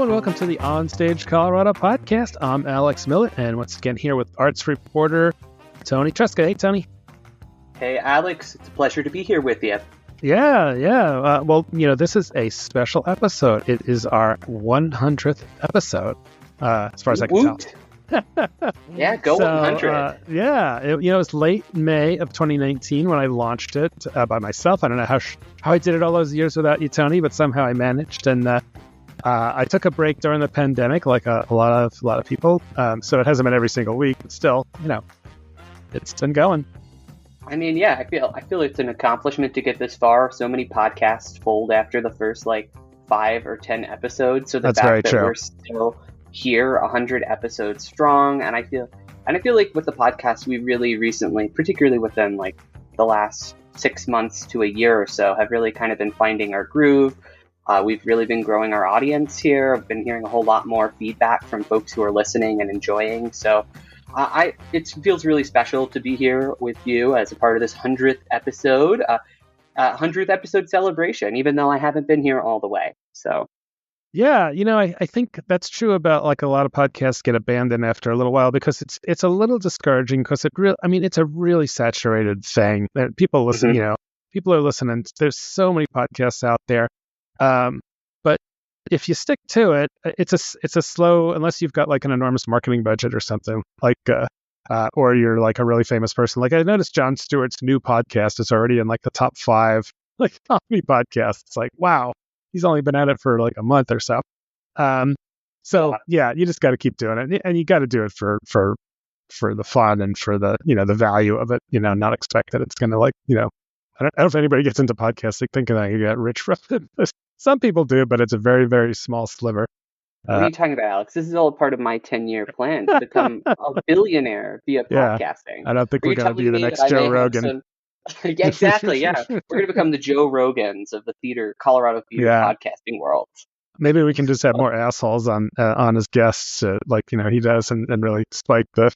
and welcome to the OnStage Colorado Podcast. I'm Alex Millett, and once again here with arts reporter Toni Tresca. Hey, Toni. Hey, Alex. It's a pleasure to be here with you. Yeah. Well, this is a special episode. It is our 100th episode, as far as I can tell. Yeah, go 100. It was late May of 2019 when I launched it by myself. I don't know how I did it all those years without you, Toni, but somehow I managed. And I took a break during the pandemic, like a lot of people. So it hasn't been every single week, but still, it's been going. I mean, yeah, I feel it's an accomplishment to get this far. So many podcasts fold after the first 5 or 10 episodes. So the fact that we're still here 100 episodes strong, and I feel like with the podcast we really recently, particularly within the last 6 months to a year or so, have really kind of been finding our groove. We've really been growing our audience here. I've been hearing a whole lot more feedback from folks who are listening and enjoying. So it feels really special to be here with you as a part of this 100th episode, 100th episode celebration, even though I haven't been here all the way. So. Yeah, I think that's true about a lot of podcasts get abandoned after a little while because it's a little discouraging because it's a really saturated thing that people listen, people are listening. There's so many podcasts out there. But if you stick to it, it's a slow, unless you've got an enormous marketing budget or something or you're a really famous person. I noticed Jon Stewart's new podcast is already in the top 5 comedy podcasts. It's wow. He's only been at it for a month or so. You just got to keep doing it. And you got to do it for the fun and for the, the value of it, not expect that it's going to I don't know if anybody gets into podcasting thinking that you get rich from it. Some people do, but it's a very, very small sliver. What are you talking about, Alex? This is all part of my 10-year plan to become a billionaire via podcasting. I don't think we're going to be the next Joe Rogan. Yeah, exactly. Yeah, we're going to become the Joe Rogans of the Colorado theater podcasting world. Maybe we can just have more assholes on his guests, he does, and really spike the.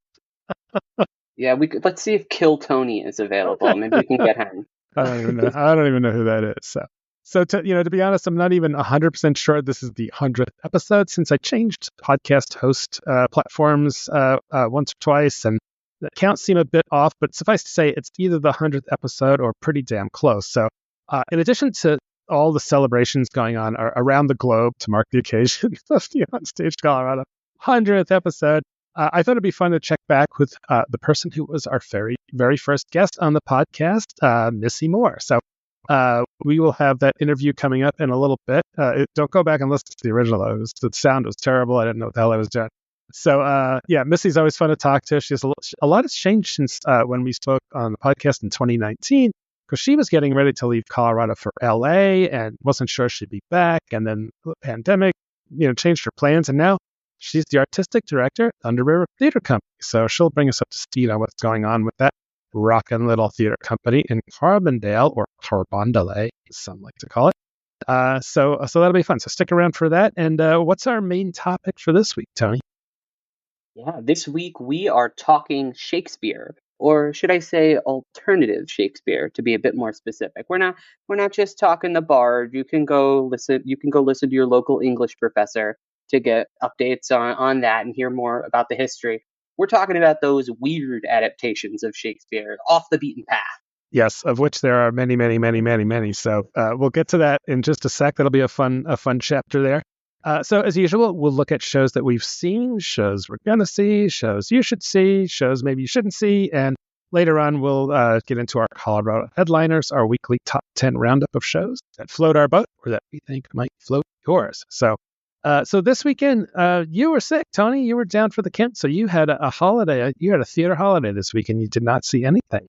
Yeah, let's see if Kill Toni is available. Maybe we can get him. I don't even know who that is. So to be honest, I'm not even 100% sure this is the 100th episode since I changed podcast host platforms once or twice, and the counts seem a bit off, but suffice to say, it's either the 100th episode or pretty damn close. So in addition to all the celebrations going on around the globe to mark the occasion of the OnStage Colorado 100th episode, I thought it'd be fun to check back with the person who was our very, very first guest on the podcast, Missy Moore. So we will have that interview coming up in a little bit. Don't go back and listen to the original. The sound was terrible. I didn't know what the hell I was doing. So, Missy's always fun to talk to. She's a lot has changed since when we spoke on the podcast in 2019, because she was getting ready to leave Colorado for LA and wasn't sure she'd be back. And then the pandemic, changed her plans. And now she's the artistic director at Thunder River Theater Company. So she'll bring us up to speed on what's going on with that rockin' little theater company in Carbondale, or Carbondale, as some like to call it. So that'll be fun. So stick around for that. And what's our main topic for this week, Toni? Yeah, this week we are talking Shakespeare, or should I say alternative Shakespeare, to be a bit more specific. We're not just talking the Bard. You can go listen to your local English professor to get updates on that and hear more about the history. We're talking about those weird adaptations of Shakespeare, off the beaten path. Yes, of which there are many, many, many, many, many. So we'll get to that in just a sec. That'll be a fun chapter there. So as usual, we'll look at shows that we've seen, shows we're going to see, shows you should see, shows maybe you shouldn't see. And later on, we'll get into our Colorado headliners, our weekly top 10 roundup of shows that float our boat or that we think might float yours. So this weekend, you were sick, Toni. You were down for the count. So you had a holiday. You had a theater holiday this week and you did not see anything.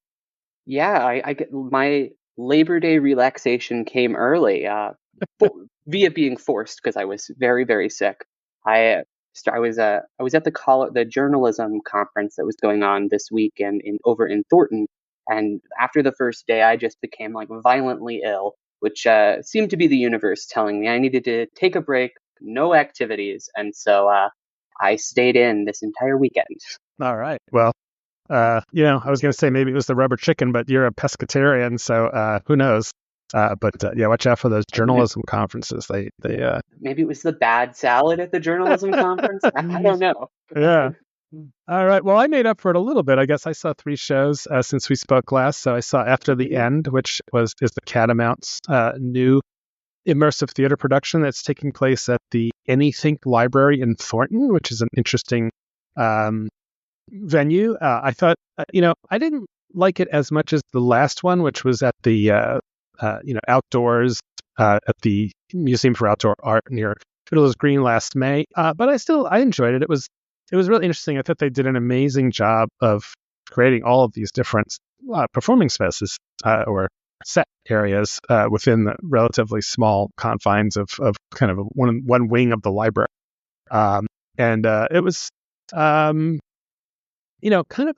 Yeah, I get my Labor Day relaxation came early. Via being forced because I was very, very sick. I was at the journalism conference that was going on this week over in Thornton, and after the first day, I just became violently ill, which seemed to be the universe telling me I needed to take a break, no activities, and so I stayed in this entire weekend. All right. Well, I was going to say maybe it was the rubber chicken, but you're a pescatarian, so who knows? But yeah, watch out for those journalism conferences. They maybe it was the bad salad at the journalism conference. I don't know. Yeah. All right. Well, I made up for it a little bit. I guess I saw 3 shows since we spoke last. So I saw After the End, which is the Catamount's new immersive theater production that's taking place at the Anythink Library in Thornton, which is an interesting venue. I thought, I didn't like it as much as the last one, which was at the outdoors at the Museum for Outdoor Art near Fiddler's Green last May. But I enjoyed it. It was really interesting. I thought they did an amazing job of creating all of these different performing spaces or set areas within the relatively small confines of kind of one wing of the library. And it was, kind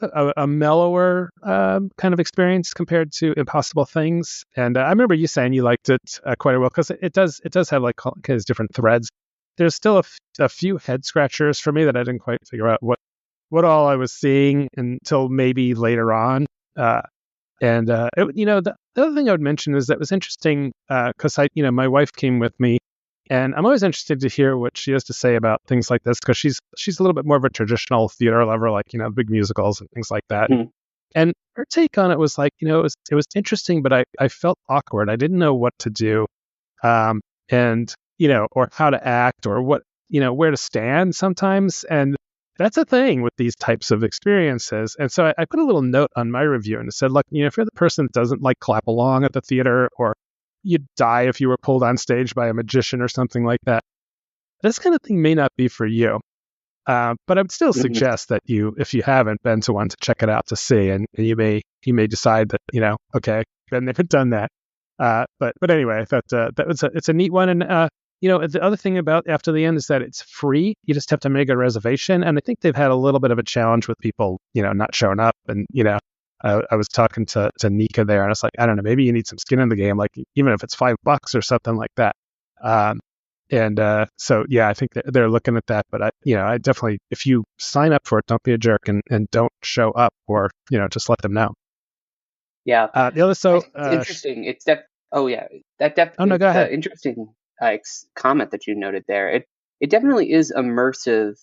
of a mellower kind of experience compared to Impossible Things. And I remember you saying you liked it quite well because it does have like kind of thdifferent threads. There's still a few head scratchers for me that I didn't quite figure out what all I was seeing until maybe later on. The other thing I would mention is that it was interesting because my wife came with me, and I'm always interested to hear what she has to say about things like this because she's a little bit more of a traditional theater lover, like big musicals and things like that. Mm-hmm. And her take on it was like, it was interesting, but I felt awkward. I didn't know what to do, or how to act or what where to stand sometimes. And that's a thing with these types of experiences. And so I put a little note on my review and it said, look, if you're the person that doesn't like clap along at the theater, or you'd die if you were pulled on stage by a magician or something like that, this kind of thing may not be for you. But I would still suggest that if you haven't been to one, to check it out to see, and you may decide that, okay, been there, done that. But anyway, I thought it's a neat one. And the other thing about After the End is that it's free. You just have to make a reservation. And I think they've had a little bit of a challenge with people, not showing up. And, I was talking to Nika there, and I was like, I don't know, maybe you need some skin in the game, like even if it's $5 or something like that. So yeah, I think they're looking at that. But I definitely, if you sign up for it, don't be a jerk and don't show up, or just let them know. Yeah. The other it's interesting. It's go ahead. Interesting comment that you noted there. It definitely is immersive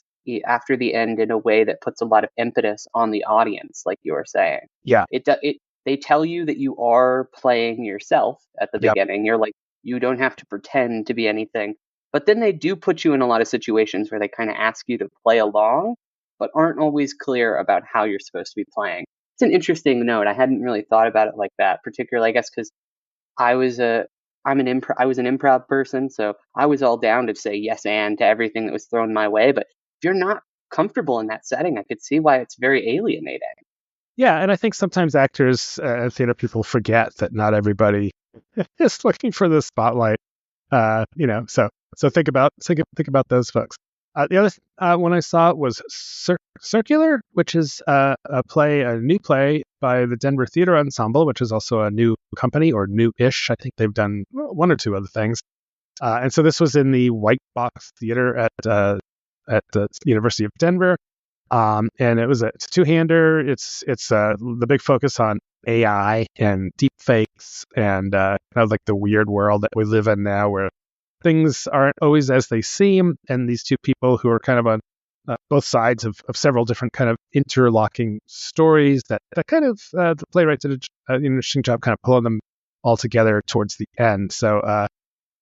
After the End in a way that puts a lot of impetus on the audience, like you were saying. Yeah. They tell you that you are playing yourself at the beginning. You're like, you don't have to pretend to be anything. But then they do put you in a lot of situations where they kind of ask you to play along, but aren't always clear about how you're supposed to be playing. It's an interesting note. I hadn't really thought about it like that, particularly, I guess, because I was an improv person, so I was all down to say yes and to everything that was thrown my way. But if you're not comfortable in that setting, I could see why it's very alienating. Yeah, and I think sometimes actors and theater people forget that not everybody is looking for the spotlight. So think about those folks. The other one I saw was Circular, which is a new play by the Denver Theater Ensemble, which is also a new company, or new-ish. I think they've done one or two other things. And so this was in the White Box Theater at the University of Denver. And it's a two-hander. It's the big focus on AI and deep fakes and kind of like the weird world that we live in now, where things aren't always as they seem, and these two people who are kind of on both sides of several different kind of interlocking stories that kind of the playwright did an interesting job kind of pulling them all together towards the end. So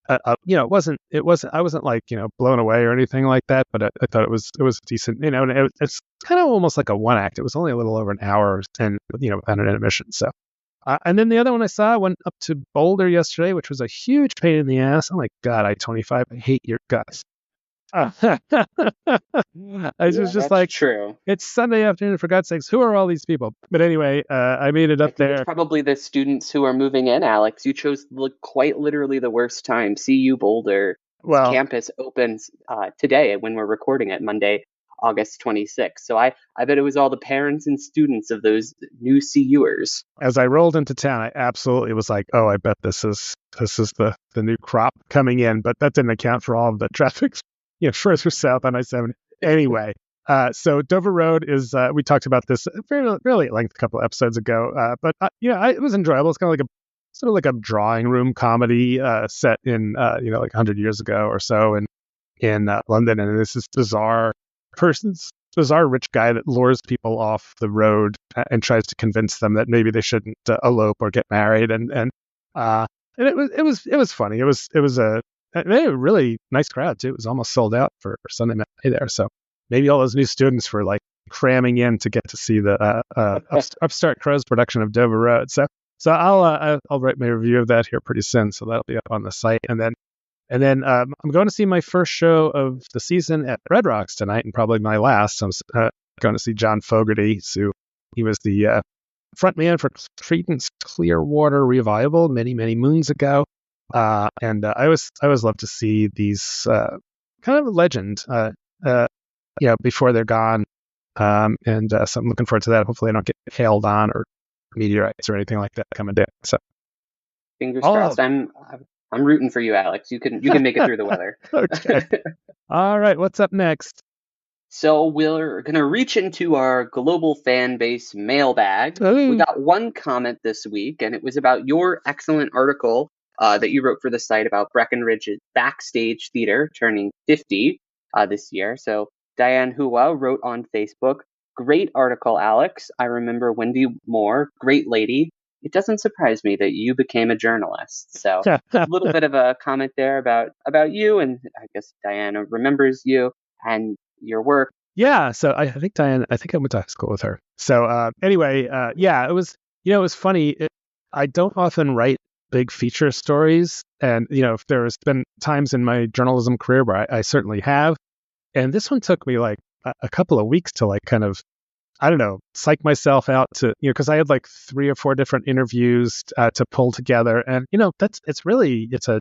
it wasn't I wasn't like blown away or anything like that, but I thought it was decent. And it's kind of almost like a one act. It was only a little over an hour, and without an intermission. So. And then the other one I saw went up to Boulder yesterday, which was a huge pain in the ass. Oh my God, I-25, I hate your guts. I was just like, true. It's Sunday afternoon, for God's sakes. Who are all these people? But anyway, I made it up there. It's probably the students who are moving in, Alex. You chose quite literally the worst time. CU Boulder campus opens today when we're recording it, Monday, August 26th. So I bet it was all the parents and students of those new CUers. As I rolled into town, I absolutely was like, oh, I bet this is the new crop coming in. But that didn't account for all of the traffic, further south on I-70. Anyway, so Dover Road is, we talked about this fairly at length a couple of episodes ago. But it was enjoyable. It's kind of like sort of like a drawing room comedy set in like 100 years ago or so in London, and this is bizarre rich guy that lures people off the road and tries to convince them that maybe they shouldn't elope or get married, and it was funny. It was a really nice crowd too. It was almost sold out for Sunday matinee there. So maybe all those new students were like cramming in to get to see the Upstart Crow's production of Dover Road. So I'll write my review of that here pretty soon. So that'll be up on the site, and then I'm going to see my first show of the season at Red Rocks tonight, and probably my last. I'm going to see John Fogerty. So he was the frontman for Creedence Clearwater Revival many moons ago, and I always love to see these kind of a legend, before they're gone, and so I'm looking forward to that. Hopefully, I don't get hailed on or meteorites or anything like that coming down. So fingers crossed. I'm rooting for you, Alex. You can make it through the weather. Okay. All right. What's up next? So we're going to reach into our global fan base mailbag. Ooh. We got one comment this week, and it was about your excellent article that you wrote for the site about Breckenridge's Backstage Theater turning 50 this year. So Diane Hua wrote on Facebook, "Great article, Alex. I remember Wendy Moore, great lady. It doesn't surprise me that you became a journalist." So a little bit of a comment there about you, and I guess Diana remembers you and your work. Yeah, so I think Diane, I went to high school with her. So anyway, it was funny. I don't often write big feature stories, and if there's been times in my journalism career where I certainly have, and this one took me like a couple of weeks to like kind of, I don't know, psych myself out to, because I had like 3 or 4 different interviews to pull together, and it's a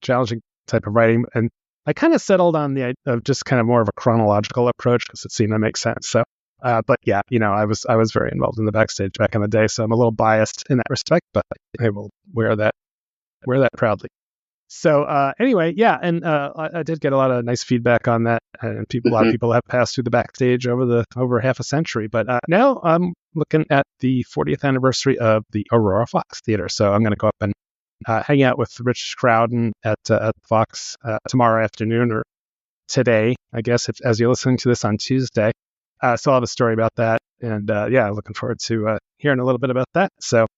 challenging type of writing, and I kind of settled on the idea of just kind of more of a chronological approach because it seemed to make sense. So, but yeah, I was very involved in the backstage back in the day, so I'm a little biased in that respect, but I will wear that proudly. So anyway, yeah, and I did get a lot of nice feedback on that, and a lot of people have passed through the backstage over half a century. But now I'm looking at the 40th anniversary of the Aurora Fox Theater, so I'm going to go up and hang out with Rich Crowden at Fox tomorrow afternoon, or today, I guess, as you're listening to this on Tuesday. So I'll have a story about that, and looking forward to hearing a little bit about that. So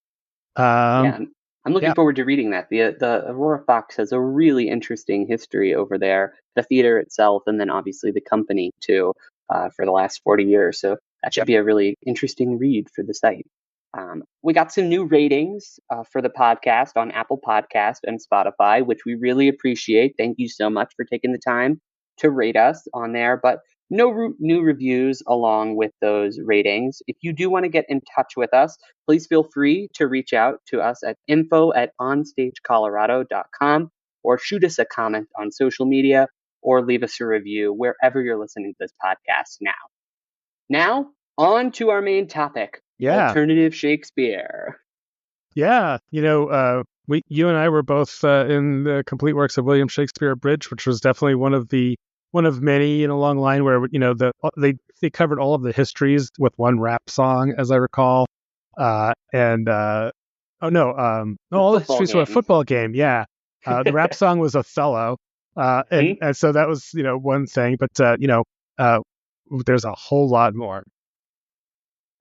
I'm looking forward to reading that. The Aurora Fox has a really interesting history over there, the theater itself, and then obviously the company too, for the last 40 years. So that should be a really interesting read for the site. We got some new ratings for the podcast on Apple Podcast and Spotify, which we really appreciate. Thank you so much for taking the time to rate us on there, but no new reviews along with those ratings. If you do want to get in touch with us, please feel free to reach out to us at info@onstagecolorado.com, or shoot us a comment on social media, or leave us a review wherever you're listening to this podcast now. Now, on to our main topic. Yeah. Alternative Shakespeare. Yeah, you and I were both in the complete works of William Shakespeare Abridged, which was definitely one of many in a long line where they covered all of the histories with one rap song, as I recall, all the histories were a football game. Yeah, the rap song was Othello, and so that was one thing, but there's a whole lot more.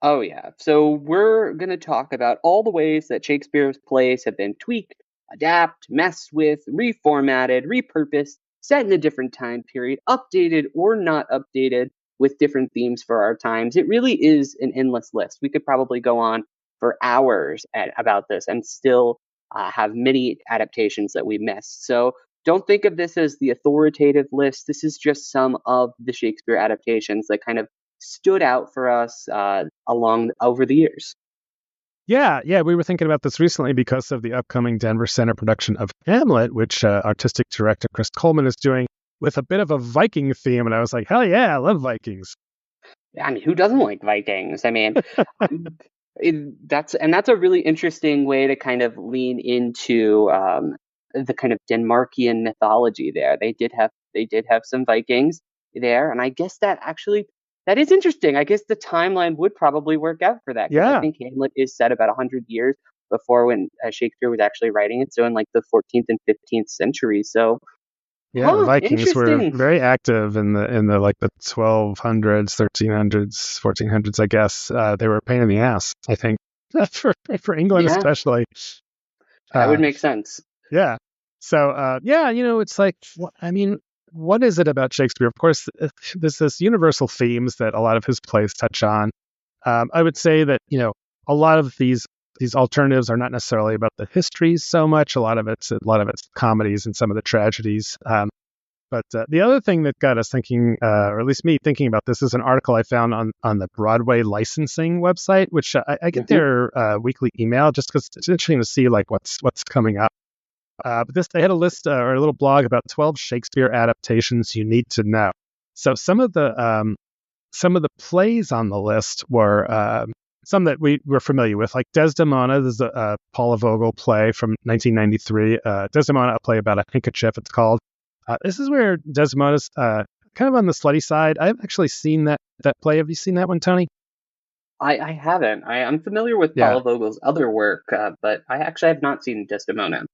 Oh, yeah. So we're going to talk about all the ways that Shakespeare's plays have been tweaked, adapted, messed with, reformatted, repurposed, set in a different time period, updated or not updated with different themes for our times. It really is an endless list. We could probably go on for hours about this and still have many adaptations that we missed. So don't think of this as the authoritative list. This is just some of the Shakespeare adaptations that kind of stood out for us over the years. Yeah, we were thinking about this recently because of the upcoming Denver Center production of Hamlet, which artistic director Chris Coleman is doing with a bit of a Viking theme, and I was like, hell yeah, I love Vikings. I mean, who doesn't like Vikings? I mean, that's a really interesting way to kind of lean into the kind of Denmarkian mythology there. They did have some Vikings there, and I guess that is interesting. I guess the timeline would probably work out for that. Yeah. I think Hamlet is set about 100 years before when Shakespeare was actually writing it. So in like the 14th and 15th century. So yeah, the Vikings were interesting. very active in the like the 1200s, 1300s, 1400s. I guess they were a pain in the ass. I think for England especially. That would make sense. Yeah. So it's like, I mean, what is it about Shakespeare? Of course, there's this universal themes that a lot of his plays touch on. I would say that a lot of these alternatives are not necessarily about the histories so much. A lot of it's comedies and some of the tragedies. But the other thing that got us thinking, or at least me thinking about this, is an article I found on the Broadway licensing website, which I get their weekly email just because it's interesting to see like what's coming up. But they had a list or a little blog about 12 Shakespeare adaptations you need to know. So some of the plays on the list were some that we were familiar with, like Desdemona. There's a Paula Vogel play from 1993. Desdemona, a play about a handkerchief, it's called. This is where Desdemona's kind of on the slutty side. I've actually seen that play. Have you seen that one, Toni? I haven't. I'm familiar with Paula Vogel's other work, but I actually have not seen Desdemona.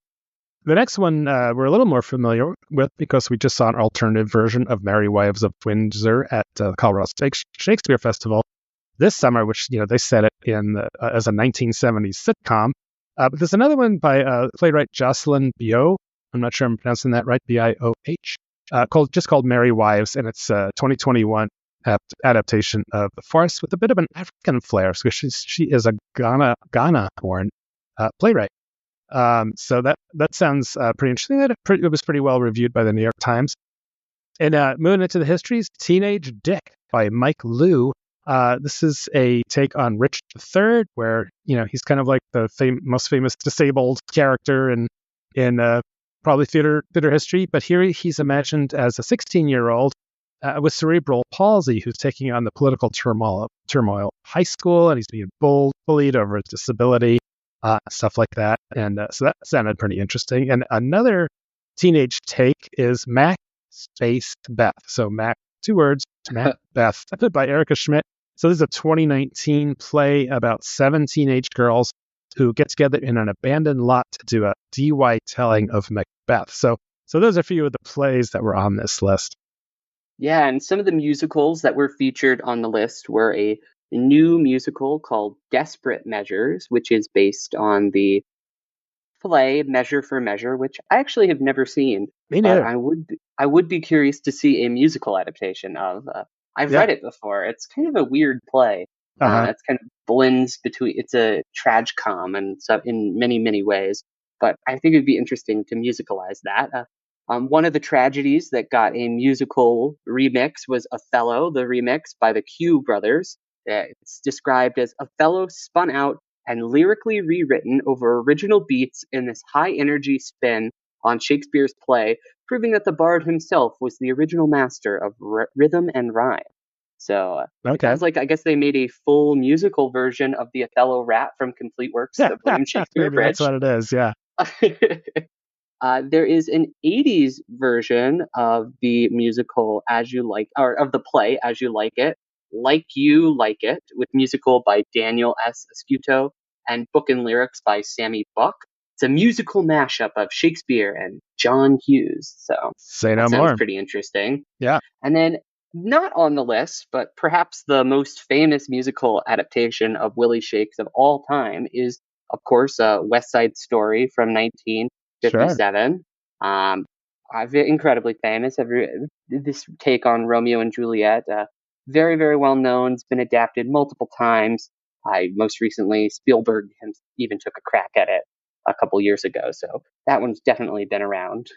The next one we're a little more familiar with because we just saw an alternative version of Merry Wives of Windsor at the Colorado Shakespeare Festival this summer, which they set it in as a 1970s sitcom. But there's another one by playwright Jocelyn Bioh. I'm not sure I'm pronouncing that right, Bioh, called Merry Wives, and it's a 2021 adaptation of The Farce with a bit of an African flair, because she is a Ghana-born playwright. So that sounds pretty interesting. It was pretty well reviewed by the New York Times. And moving into the histories, Teenage Dick by Mike Liu. This is a take on Richard III, where he's kind of like the most famous disabled character in probably theater history. But here he's imagined as a 16-year-old with cerebral palsy who's taking on the political turmoil of high school, and he's being bullied over his disability. Stuff like that. And so that sounded pretty interesting. And another teenage take is Mac Space Beth. So Mac, 2 words, Mac Beth, by Erica Schmidt. So this is a 2019 play about 7 teenage girls who get together in an abandoned lot to do a DY telling of Macbeth. So those are a few of the plays that were on this list. Yeah, and some of the musicals that were featured on the list were a new musical called Desperate Measures, which is based on the play Measure for Measure, which I actually have never seen. Me neither. But I would be curious to see a musical adaptation of. I've read it before. It's kind of a weird play. It's kind of blends between. It's a tragicom and stuff in many, many ways. But I think it'd be interesting to musicalize that. One of the tragedies that got a musical remix was Othello, the remix by the Q brothers. It's described as Othello spun out and lyrically rewritten over original beats in this high-energy spin on Shakespeare's play, proving that the bard himself was the original master of rhythm and rhyme. So it sounds like, I guess they made a full musical version of the Othello rap from Complete Works of William Shakespeare. Maybe that's what it is, yeah. There is an 80s version of the musical As You Like, or of the play As You Like It, Like You Like It, with musical by Daniel S. Escuto and book and lyrics by Sammy Buck. It's a musical mashup of Shakespeare and John Hughes. So that sounds pretty interesting. Yeah. And then not on the list, but perhaps the most famous musical adaptation of Willie Shakes of all time is, of course, West Side Story from 1957. Incredibly famous. This take on Romeo and Juliet, very, very well known. It's been adapted multiple times. Most recently, Spielberg even took a crack at it a couple years ago. So that one's definitely been around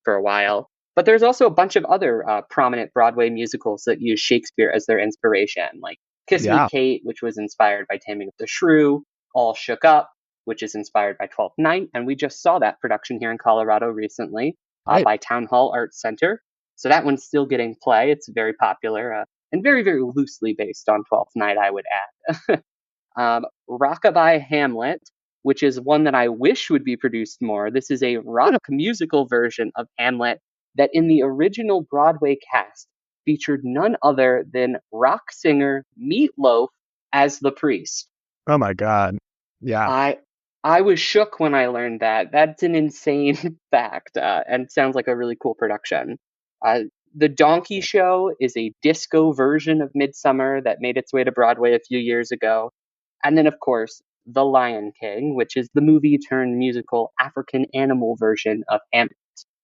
for a while. But there's also a bunch of other prominent Broadway musicals that use Shakespeare as their inspiration, like Kiss Me, Kate, which was inspired by Taming of the Shrew, All Shook Up, which is inspired by Twelfth Night. And we just saw that production here in Colorado recently by Town Hall Arts Center. So that one's still getting play. It's very popular and very, very loosely based on Twelfth Night, I would add. Rockabye Hamlet, which is one that I wish would be produced more. This is a rock musical version of Hamlet that in the original Broadway cast featured none other than rock singer Meat Loaf as the priest. Oh my God. Yeah. I was shook when I learned that. That's an insane fact, and sounds like a really cool production. The Donkey Show is a disco version of Midsummer that made its way to Broadway a few years ago. And then, of course, The Lion King, which is the movie turned musical African animal version of Hamlet.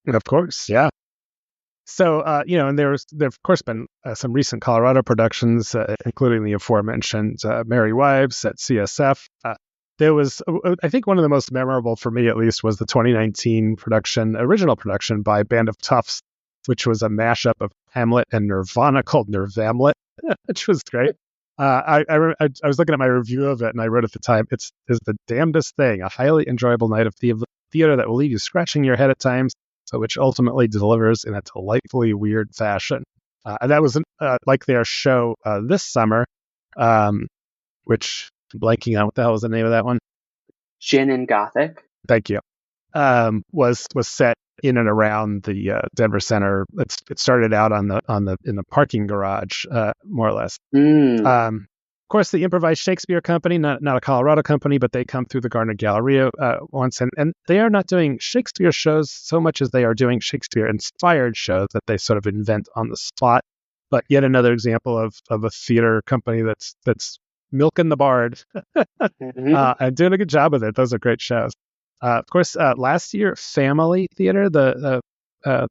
Of course, yeah. So, and there have, of course, been some recent Colorado productions, including the aforementioned Merry Wives at CSF. There was, I think one of the most memorable for me, at least, was the 2019 original production by Band of Toughs, which was a mashup of Hamlet and Nirvana called Nirvamlet, which was great. I was looking at my review of it, and I wrote at the time, it's the damnedest thing, a highly enjoyable night of theater that will leave you scratching your head at times, so which ultimately delivers in a delightfully weird fashion. And that was like their show this summer, which I'm blanking on what the hell was the name of that one? Gin and Gothic. Thank you. Was set in and around the Denver Center. It started out in the parking garage, more or less. Of course, the Improvised Shakespeare Company, not a Colorado company, but they come through the Gardner Galleria once, and they are not doing Shakespeare shows so much as they are doing Shakespeare-inspired shows that they sort of invent on the spot. But yet another example of a theater company that's milking the bard and doing a good job with it. Those are great shows. Of course, last year, Family Theater, the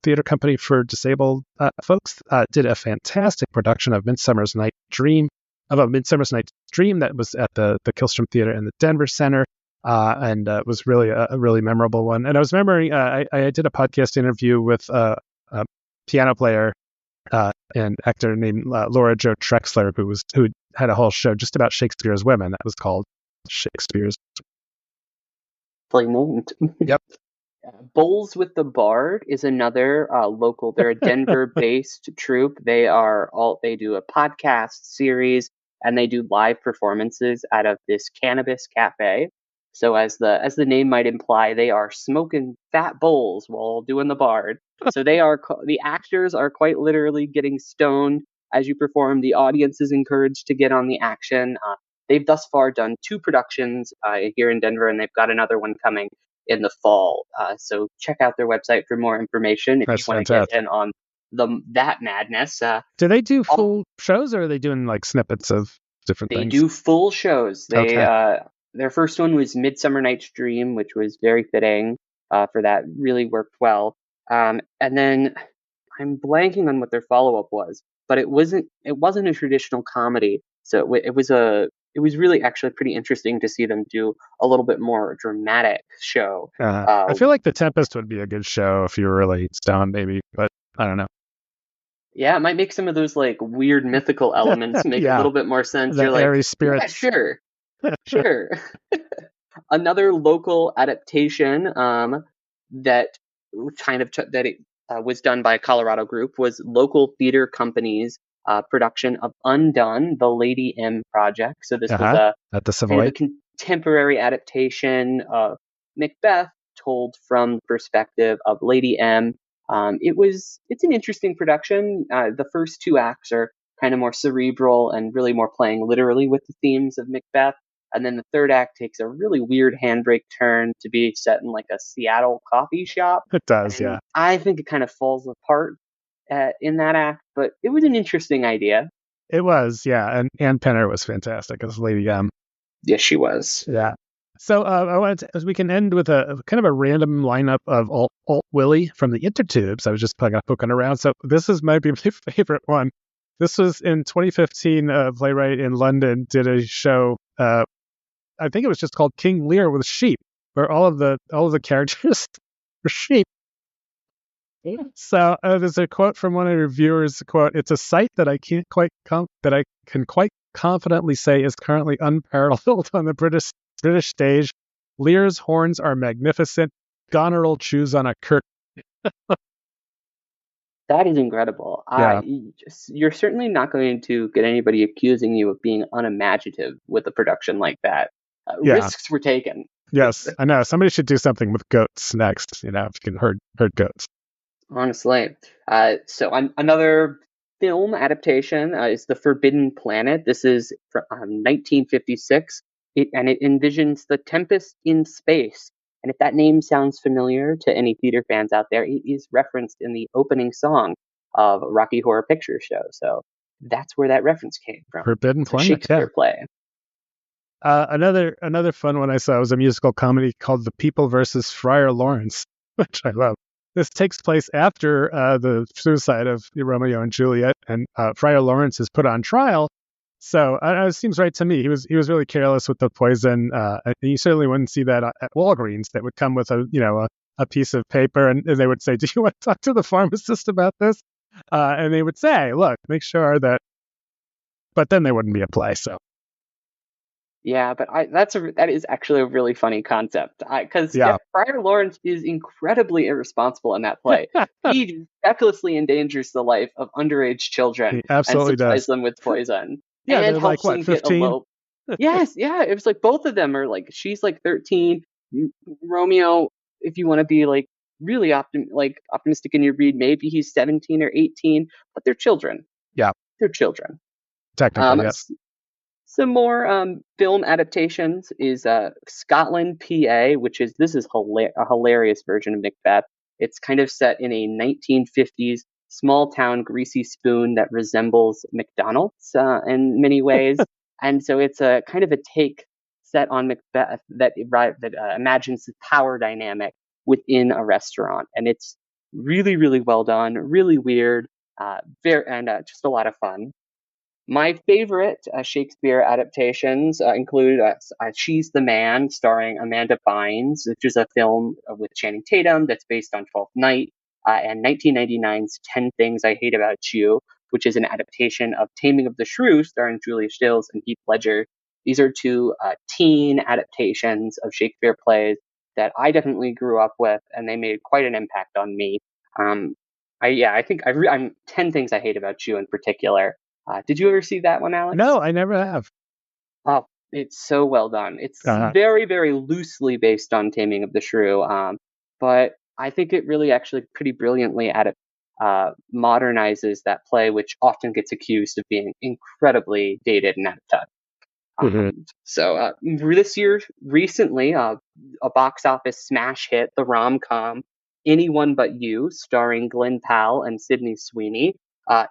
theater company for disabled folks, did a fantastic production of Midsummer's Night's Dream that was at the Killstrom Theater in the Denver Center, and was really a really memorable one. And I was remembering, I did a podcast interview with a piano player and actor named Laura Jo Trexler, who had a whole show just about Shakespeare's women that was called Shakespeare's. Named. Yep. Bowls with the Bard is another local. They're a Denver-based troupe. They do a podcast series and they do live performances out of this cannabis cafe. So as the name might imply, they are smoking fat bowls while doing the Bard. So the actors are quite literally getting stoned as you perform. The audience is encouraged to get on the action. They've thus far done 2 productions here in Denver, and they've got another one coming in the fall. So check out their website for more information if you want to get in on that madness. Do they do full shows, or are they doing like snippets of different things? They do full shows. Their first one was Midsummer Night's Dream, which was very fitting for that. Really worked well. And then I'm blanking on what their follow-up was, but it wasn't a traditional comedy. So it was really actually pretty interesting to see them do a little bit more dramatic show. I feel like The Tempest would be a good show if you were really stoned, maybe, but I don't know. Yeah, it might make some of those like weird mythical elements make a little bit more sense. The airy spirits. Yeah, sure. Another local adaptation that was done by a Colorado group was local theater company's production of Undone, the Lady M project. So this was at the Savoy, a contemporary adaptation of Macbeth told from the perspective of Lady M. It's an interesting production. The first 2 acts are kind of more cerebral and really more playing literally with the themes of Macbeth. And then the 3rd act takes a really weird handbrake turn to be set in like a Seattle coffee shop. It does, yeah. I think it kind of falls apart in that act, but it was an interesting idea. It was, yeah. And Ann Penner was fantastic as Lady M. Yes, she was. Yeah. So I wanted to, as we can end with a kind of a random lineup of Alt Willie from the Intertubes. I was just poking around. So this might be my favorite one. This was in 2015. A playwright in London did a show. I think it was just called King Lear with sheep, where all of the characters were sheep. So there's a quote from one of the reviewers. Quote: "It's a sight that I can quite confidently say is currently unparalleled on the British stage. Lear's horns are magnificent. Goneril chews on a curtain." That is incredible. Yeah. You're certainly not going to get anybody accusing you of being unimaginative with a production like that. Risks were taken. Yes, I know. Somebody should do something with goats next. If you can herd goats. Honestly. So another film adaptation is The Forbidden Planet. This is from 1956. it envisions the tempest in space. And if that name sounds familiar to any theater fans out there, it is referenced in the opening song of Rocky Horror Picture Show. So that's where that reference came from. Forbidden Planet, Shakespeare play. Another fun one I saw was a musical comedy called The People versus Friar Lawrence, which I love. This takes place after the suicide of Romeo and Juliet, and Friar Lawrence is put on trial. So it seems right to me. He was really careless with the poison. And you certainly wouldn't see that at Walgreens. That would come with a piece of paper, and they would say, "Do you want to talk to the pharmacist about this?" And they would say, "Look, make sure that." But then there wouldn't be a play. So. Yeah, but that is actually a really funny concept. Because Friar Lawrence is incredibly irresponsible in that play. He recklessly endangers the life of underage children he absolutely and supplies does. them with poison. Yeah, and they're helps like, them 15? Get elope. Yes, yeah. It was like both of them are like, she's like 13. Romeo, if you want to be like really optimistic in your read, maybe he's 17 or 18, but they're children. Yeah. They're children. Technically, yes. Some more film adaptations is Scotland, PA, this is a hilarious version of Macbeth. It's kind of set in a 1950s small town greasy spoon that resembles McDonald's in many ways. And so it's a kind of a take set on Macbeth that imagines the power dynamic within a restaurant. And it's really, really well done, really weird, just a lot of fun. My favorite Shakespeare adaptations include She's the Man, starring Amanda Bynes, which is a film with Channing Tatum that's based on Twelfth Night, and 1999's 10 Things I Hate About You, which is an adaptation of Taming of the Shrew, starring Julia Stiles and Heath Ledger. These are two teen adaptations of Shakespeare plays that I definitely grew up with, and they made quite an impact on me. I think 10 Things I Hate About You in particular. Did you ever see that one, Alex? No, I never have. Oh, it's so well done. It's very, very loosely based on Taming of the Shrew, but I think it really actually pretty brilliantly modernizes that play, which often gets accused of being incredibly dated and out of touch. So this year, recently, a box office smash hit, the rom-com Anyone But You, starring Glenn Powell and Sydney Sweeney,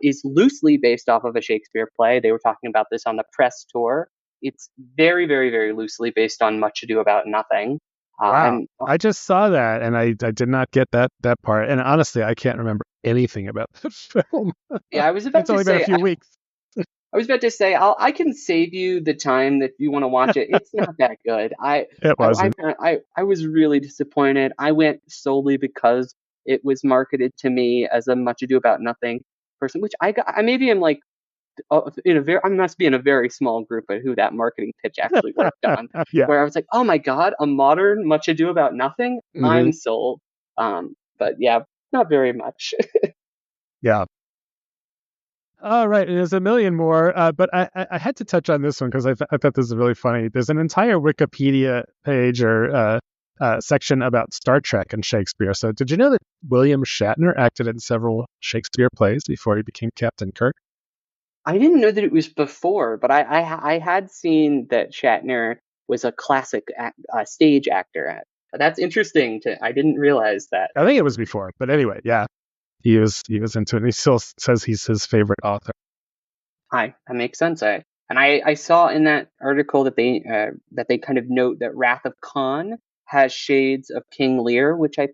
is loosely based off of a Shakespeare play. They were talking about this on the press tour. It's very, very, very loosely based on Much Ado About Nothing. Wow. I just saw that, and I did not get that part. And honestly, I can't remember anything about the film. Yeah, I was about to say... It's only been a few weeks. I was about to say, I can save you the time that you want to watch it. It's not that good. It wasn't. I was really disappointed. I went solely because it was marketed to me as a Much Ado About Nothing person, which I must be in a very small group of who that marketing pitch actually worked on. Yeah. Where I was like, oh my God, a modern Much Ado About Nothing? Mm-hmm. I'm sold. But yeah, not very much. Yeah. All right, there's a million more, but I had to touch on this one because I thought this is really funny. There's an entire Wikipedia page or section about Star Trek and Shakespeare. So did you know that William Shatner acted in several Shakespeare plays before he became Captain Kirk? I didn't know that it was before, but I had seen that Shatner was a classic stage actor. That's interesting. I didn't realize that. I think it was before, but anyway, yeah. He was into it, and he still says he's his favorite author. That makes sense. I saw in that article that they kind of note that Wrath of Khan has shades of King Lear, which I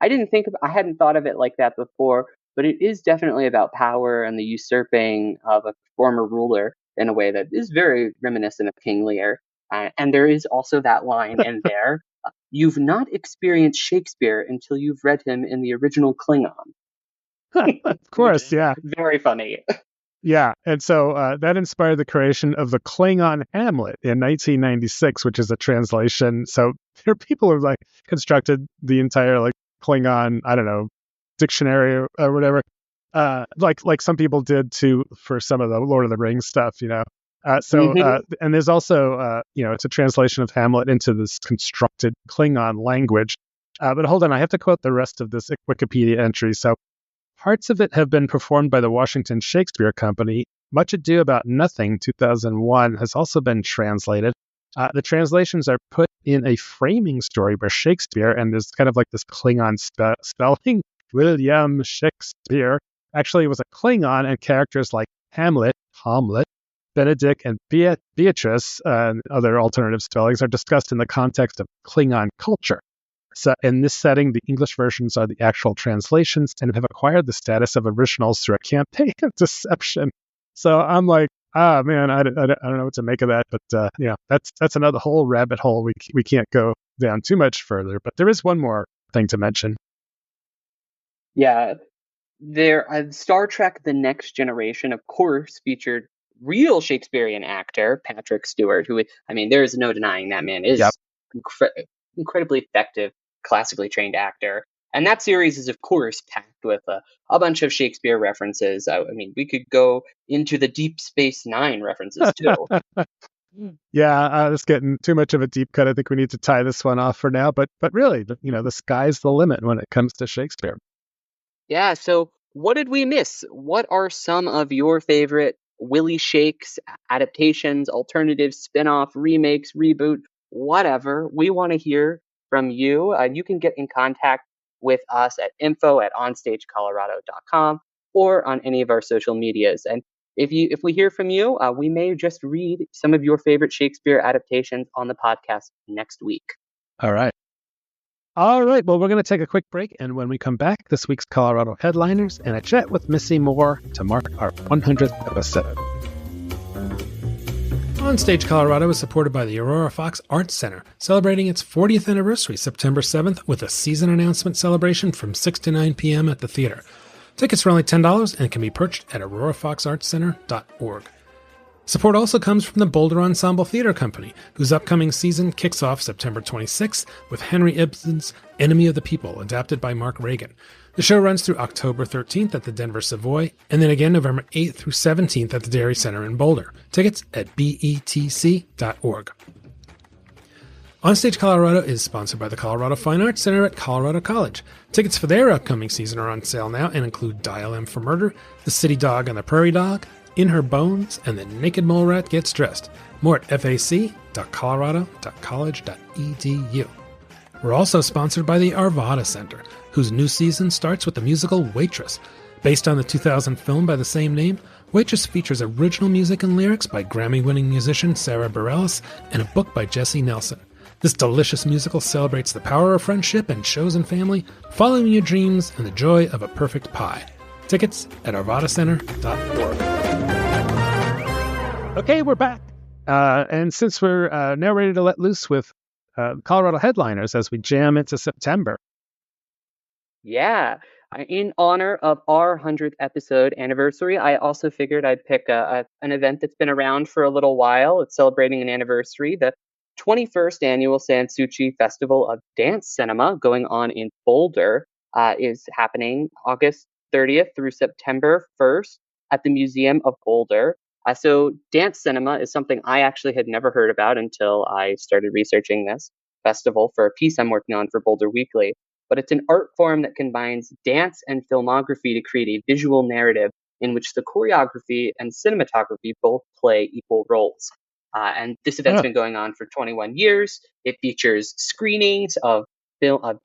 hadn't thought of it like that before, but it is definitely about power and the usurping of a former ruler in a way that is very reminiscent of King Lear. And there is also that line in there, you've not experienced Shakespeare until you've read him in the original Klingon. Of course, yeah. Very funny. Yeah, and so that inspired the creation of the Klingon Hamlet in 1996, which is a translation. So there are people who constructed the entire Klingon, I don't know, dictionary or whatever, like some people did for some of the Lord of the Rings stuff, and there's also it's a translation of Hamlet into this constructed Klingon language. But hold on, I have to quote the rest of this Wikipedia entry. So. Parts of it have been performed by the Washington Shakespeare Company. Much Ado About Nothing, 2001, has also been translated. The translations are put in a framing story where Shakespeare, and there's kind of like this Klingon spelling, William Shakespeare, actually was a Klingon, and characters like Hamlet, Benedict, and Beatrice, and other alternative spellings are discussed in the context of Klingon culture. So in this setting, the English versions are the actual translations and have acquired the status of originals through a campaign of deception. So I'm like, man, I don't know what to make of that, but that's another whole rabbit hole. We can't go down too much further. But there is one more thing to mention. Yeah, Star Trek: The Next Generation, of course, featured real Shakespearean actor Patrick Stewart, who, I mean, there is no denying that man is incredibly effective, classically trained actor. And that series is, of course, packed with a bunch of Shakespeare references. I mean, we could go into the Deep Space Nine references, too. Yeah, it's getting too much of a deep cut. I think we need to tie this one off for now. But really, the sky's the limit when it comes to Shakespeare. Yeah, so what did we miss? What are some of your favorite Willie Shakes adaptations, alternatives, spin-off, remakes, reboot, whatever? We want to hear from you. You can get in contact with us at info@onstagecolorado.com or on any of our social medias. And if we hear from you, we may just read some of your favorite Shakespeare adaptations on the podcast next week. All right. Well, we're going to take a quick break, and when we come back, this week's Colorado headliners and a chat with Missy Moore to mark our 100th episode. OnStage Colorado is supported by the Aurora Fox Arts Center, celebrating its 40th anniversary September 7th with a season announcement celebration from 6 to 9 p.m. at the theater. Tickets are only $10 and can be purchased at aurorafoxartscenter.org. Support also comes from the Boulder Ensemble Theater Company, whose upcoming season kicks off September 26th with Henry Ibsen's Enemy of the People, adapted by Mark Reagan. The show runs through October 13th at the Denver Savoy, and then again November 8th through 17th at the Dairy Center in Boulder. Tickets at betc.org. OnStage Colorado is sponsored by the Colorado Fine Arts Center at Colorado College. Tickets for their upcoming season are on sale now and include Dial M for Murder, The City Dog and the Prairie Dog, In Her Bones, and The Naked Mole Rat Gets Dressed. More at fac.colorado.college.edu. We're also sponsored by the Arvada Center, whose new season starts with the musical Waitress. Based on the 2000 film by the same name, Waitress features original music and lyrics by Grammy-winning musician Sarah Bareilles and a book by Jesse Nelson. This delicious musical celebrates the power of friendship and chosen family, following your dreams and the joy of a perfect pie. Tickets at arvadacenter.org. Okay, we're back. And since we're now ready to let loose with Colorado headliners as we jam into September. Yeah. In honor of our 100th episode anniversary, I also figured I'd pick an event that's been around for a little while. It's celebrating an anniversary. The 21st annual Sanssouci Festival of Dance Cinema, going on in Boulder, is happening August 30th through September 1st at the Museum of Boulder. So dance cinema is something I actually had never heard about until I started researching this festival for a piece I'm working on for Boulder Weekly. But it's an art form that combines dance and filmography to create a visual narrative in which the choreography and cinematography both play equal roles. And this event's been going on for 21 years. It features screenings of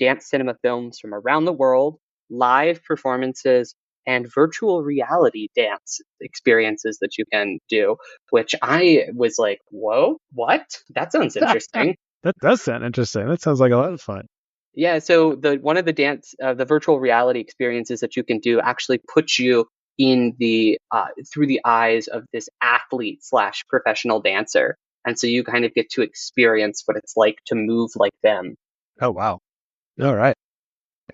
dance cinema films from around the world, live performances, and virtual reality dance experiences that you can do, which I was like, whoa, what? That sounds interesting. That does sound interesting. That sounds like a lot of fun. Yeah, so one of the virtual reality experiences that you can do actually puts you in through the eyes of this athlete / professional dancer. And so you kind of get to experience what it's like to move like them. Oh, wow. All right.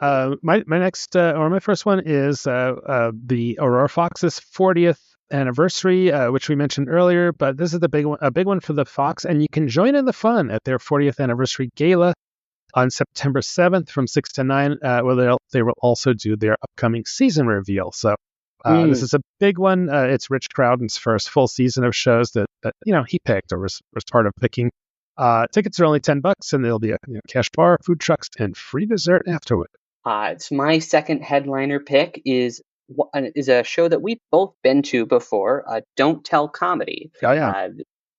My first one is the Aurora Fox's 40th anniversary, which we mentioned earlier, but this is a big one for the Fox, and you can join in the fun at their 40th anniversary gala on September 7th from 6 to 9, where they will also do their upcoming season reveal. So this is a big one. It's Rich Crowden's first full season of shows that he picked or was part of picking. Tickets are only $10, and there'll be a cash bar, food trucks, and free dessert afterward. It's my second headliner pick is a show that we've both been to before, Don't Tell Comedy. Oh, yeah.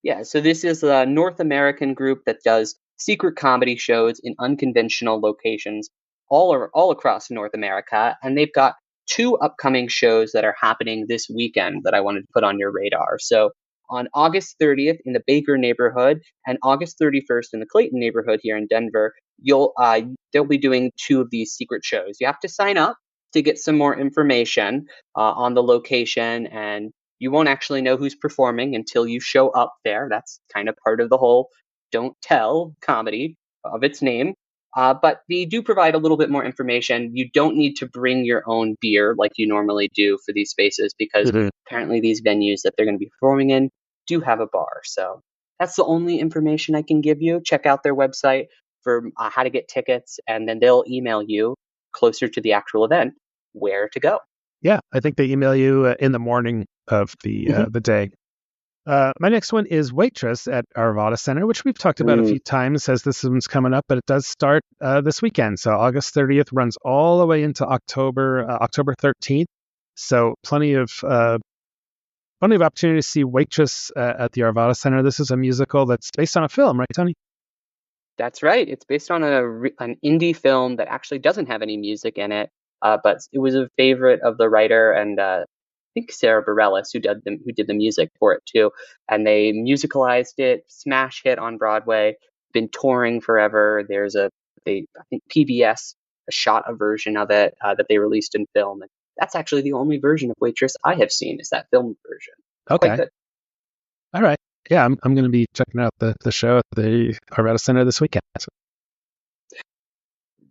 Yeah, so this is a North American group that does secret comedy shows in unconventional locations all across North America. And they've got 2 upcoming shows that are happening this weekend that I wanted to put on your radar. So on August 30th in the Baker neighborhood and August 31st in the Clayton neighborhood here in Denver, they'll be doing 2 of these secret shows. You have to sign up to get some more information on the location, and you won't actually know who's performing until you show up there. That's kind of part of the whole don't tell comedy of its name. But they do provide a little bit more information. You don't need to bring your own beer like you normally do for these spaces because apparently these venues that they're going to be performing in do have a bar. So that's the only information I can give you. Check out their website for how to get tickets, and then they'll email you closer to the actual event where to go. Yeah, I think they email you in the morning of the day. My next one is Waitress at Arvada Center, which we've talked about a few times as this one's coming up, but it does start this weekend. So August 30th runs all the way into October 13th. So plenty of opportunity to see Waitress at the Arvada Center. This is a musical that's based on a film, right, Toni? That's right. It's based on an indie film that actually doesn't have any music in it, but it was a favorite of the writer and I think Sarah Bareilles, who did the music for it too. And they musicalized it, smash hit on Broadway, been touring forever. I think PBS shot a version of it that they released in film. And that's actually the only version of Waitress I have seen is that film version. Okay. Quite good. All right. Yeah, I'm going to be checking out the show at the Arvada Center this weekend.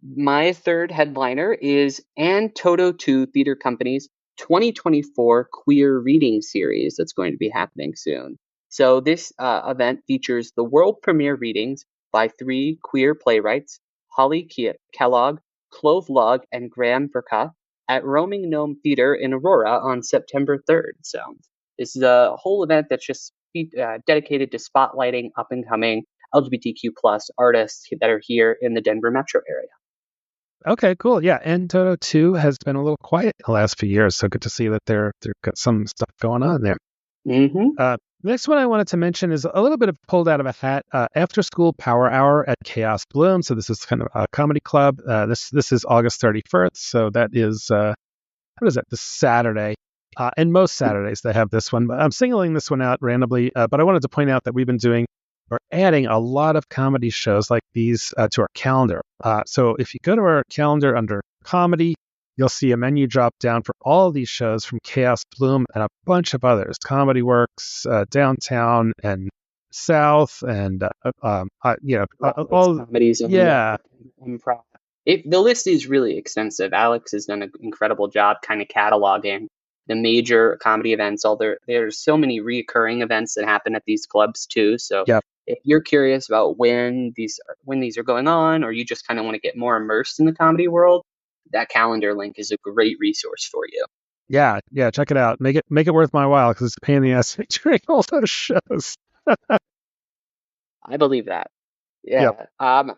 My third headliner is Ann Toto 2 Theater Company's 2024 Queer Reading Series that's going to be happening soon. So this event features the world premiere readings by 3 queer playwrights, Holly Kellogg, Clove Lugg, and Graham Verka at Roaming Gnome Theater in Aurora on September 3rd. So this is a whole event that's just dedicated to spotlighting up-and-coming LGBTQ plus artists that are here in the Denver metro area. Okay, cool. Yeah, and Toto 2 has been a little quiet the last few years, so good to see that they've got some stuff going on there. Next one I wanted to mention is a little bit of pulled out of a hat. After School Power Hour at Chaos Bloom. So this is kind of a comedy club. This is August 31st, so that is what is that? This Saturday. And most Saturdays they have this one. But I'm singling this one out randomly, but I wanted to point out that we're adding a lot of comedy shows like these to our calendar. So if you go to our calendar under comedy, you'll see a menu drop down for all of these shows from Chaos Bloom and a bunch of others. Comedy Works, Downtown, and South, and all comedies. Yeah. Improv. The list is really extensive. Alex has done an incredible job kind of cataloging the major comedy events. There's so many reoccurring events that happen at these clubs too. So if you're curious about when these are going on, or you just kind of want to get more immersed in the comedy world, that calendar link is a great resource for you. Yeah, check it out. Make it worth my while because it's a pain in the ass during all those shows. I believe that. Yeah. Yep.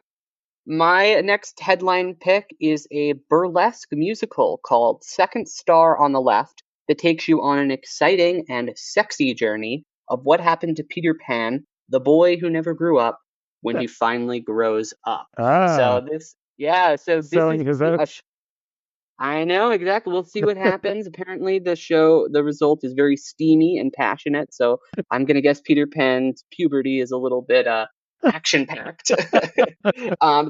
My next headline pick is a burlesque musical called Second Star on the Left that takes you on an exciting and sexy journey of what happened to Peter Pan, the boy who never grew up, when he finally grows up. I know, exactly. We'll see what happens. Apparently the result is very steamy and passionate, so I'm going to guess Peter Pan's puberty is a little bit action-packed.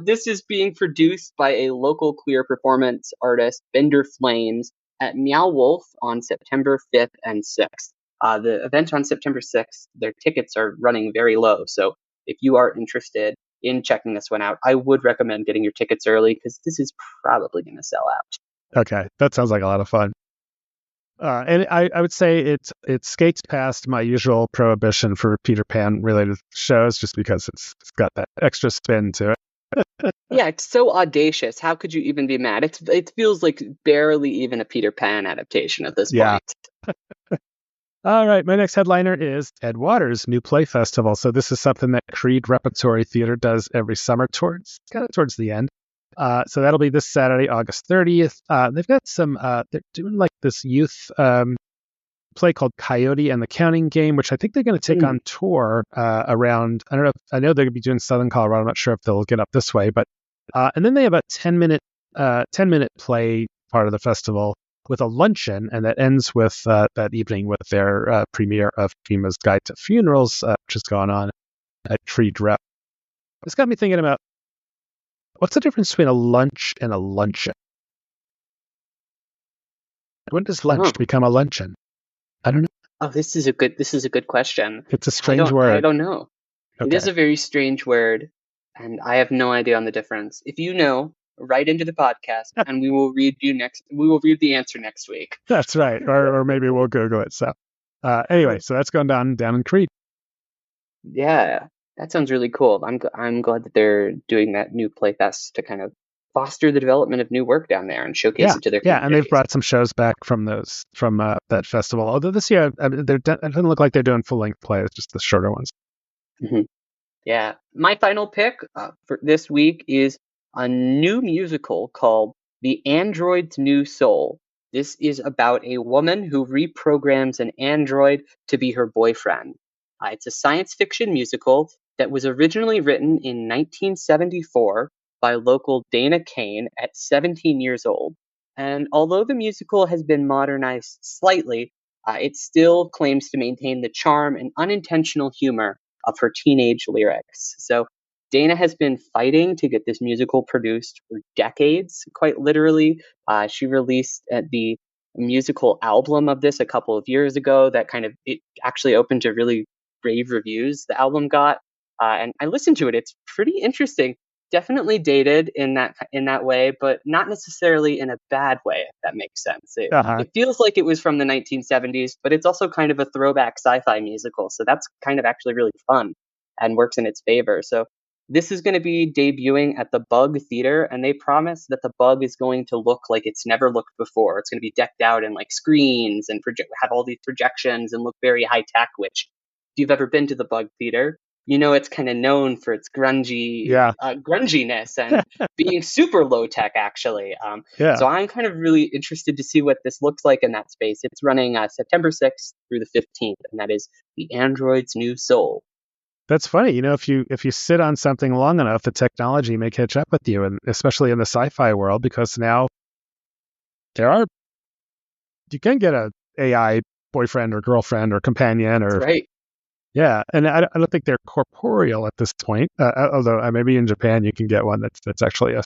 This is being produced by a local queer performance artist, Bender Flames, at Meow Wolf on September 5th and 6th. The event on September 6th, their tickets are running very low, so if you are interested in checking this one out, I would recommend getting your tickets early because this is probably going to sell out. Okay, that sounds like a lot of fun. And I would say it skates past my usual prohibition for Peter Pan related shows just because it's got that extra spin to it. Yeah, it's so audacious. How could you even be mad? It feels like barely even a Peter Pan adaptation at this point. All right, my next headliner is Ed Waters' new play festival. So this is something that Creed Repertory Theater does every summer towards the end. So that'll be this Saturday, August 30th. They've got some, they're doing like this youth play called Coyote and the Counting Game, which I think they're going to take on tour around. I don't know. I know they're going to be doing Southern Colorado. I'm not sure if they'll get up this way, but and then they have a 10-minute play part of the festival with a luncheon, and that ends with that evening with their premiere of FEMA's Guide to Funerals, which has gone on at Creed Rep. This got me thinking about what's the difference between a lunch and a luncheon? When does lunch become a luncheon? I don't know. Oh, this is a good question. It's a strange word. I don't know. Okay. It is a very strange word, and I have no idea on the difference. If you know, write into the podcast, and we will read the answer next week. That's right, or maybe we'll Google it. So, anyway, so that's going down in Creed. Yeah, that sounds really cool. I'm glad that they're doing that new Playfest to kind of foster the development of new work down there and showcase it to their communities. Yeah, and they've brought some shows back from that festival. Although this year, it doesn't look like they're doing full-length plays, just the shorter ones. Mm-hmm. Yeah. My final pick for this week is a new musical called The Android's New Soul. This is about a woman who reprograms an android to be her boyfriend. It's a science fiction musical that was originally written in 1974 by local Dana Kane at 17 years old. And although the musical has been modernized slightly, it still claims to maintain the charm and unintentional humor of her teenage lyrics. So Dana has been fighting to get this musical produced for decades, quite literally. She released the musical album of this a couple of years ago that it actually opened to really rave reviews the album got. And I listened to it. It's pretty interesting. Definitely dated in that way, but not necessarily in a bad way, if that makes sense. It feels like it was from the 1970s, but it's also kind of a throwback sci-fi musical. So that's kind of actually really fun and works in its favor. So this is going to be debuting at the Bug Theater, and they promise that the Bug is going to look like it's never looked before. It's going to be decked out in like screens and have all these projections and look very high tech, which if you've ever been to the Bug Theater, you know it's kind of known for its grunginess and being super low tech, actually. So I'm kind of really interested to see what this looks like in that space. It's running September 6th through the 15th, and that is The Android's New Soul. That's funny. If you sit on something long enough, the technology may catch up with you, and especially in the sci-fi world, because now you can get a AI boyfriend or girlfriend or companion or. That's right. Yeah, and I don't think they're corporeal at this point. Although maybe in Japan you can get one that's actually a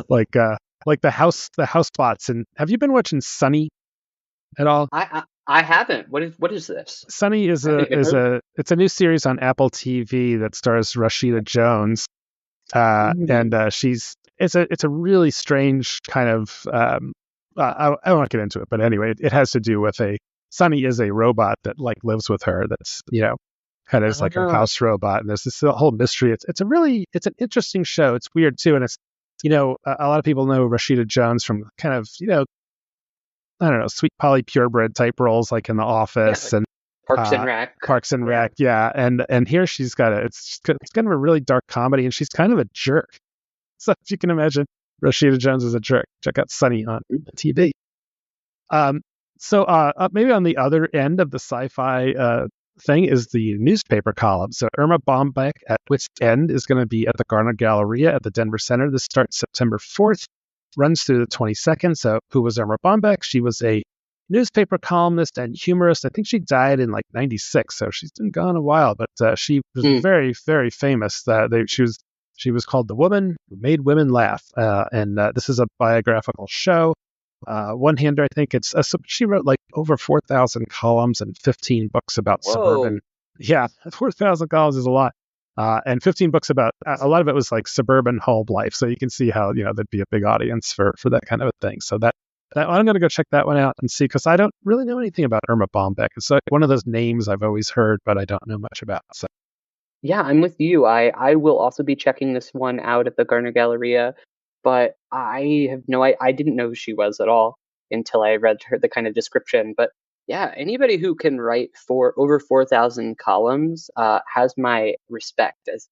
like the house bots. And have you been watching Sunny at all? I haven't. What is this? Sunny is it's a new series on Apple TV that stars Rashida Jones, and it's a really strange kind of. I won't get into it, but anyway, it has to do with Sunny is a robot that like lives with her. That's kind of is like a house robot, and there's this whole mystery. It's an interesting show. It's weird too, and it's a lot of people know Rashida Jones from kind of I don't know, sweet Polly purebred type roles like in The Office and Parks and Rec. Parks and Rec, yeah. And here she's got it's kind of a really dark comedy, and she's kind of a jerk. So if you can imagine, Rashida Jones is a jerk. Check out Sunny on TV. So maybe on the other end of the sci-fi thing is the newspaper column. So Irma Bombeck at Wits End is going to be at the Garner Galleria at the Denver Center. This starts September 4th, runs through the 22nd. So who was Irma Bombeck? She was a newspaper columnist and humorist. I think she died in like 96, so she's been gone a while, but she was very, very famous. She was called The Woman Who Made Women Laugh, and this is a biographical show. One-hander, I think she wrote like over 4,000 columns and 15 books about suburban. Yeah, 4,000 columns is a lot. And 15 books about, a lot of it was like suburban home life. So you can see how, there'd be a big audience for that kind of a thing. So that I'm going to go check that one out and see, because I don't really know anything about Irma Bombeck. It's like one of those names I've always heard, but I don't know much about. So. Yeah, I'm with you. I will also be checking this one out at the Garner Galleria. But I didn't know who she was at all until I read the kind of description. But yeah, anybody who can write for over 4,000 columns has my respect. As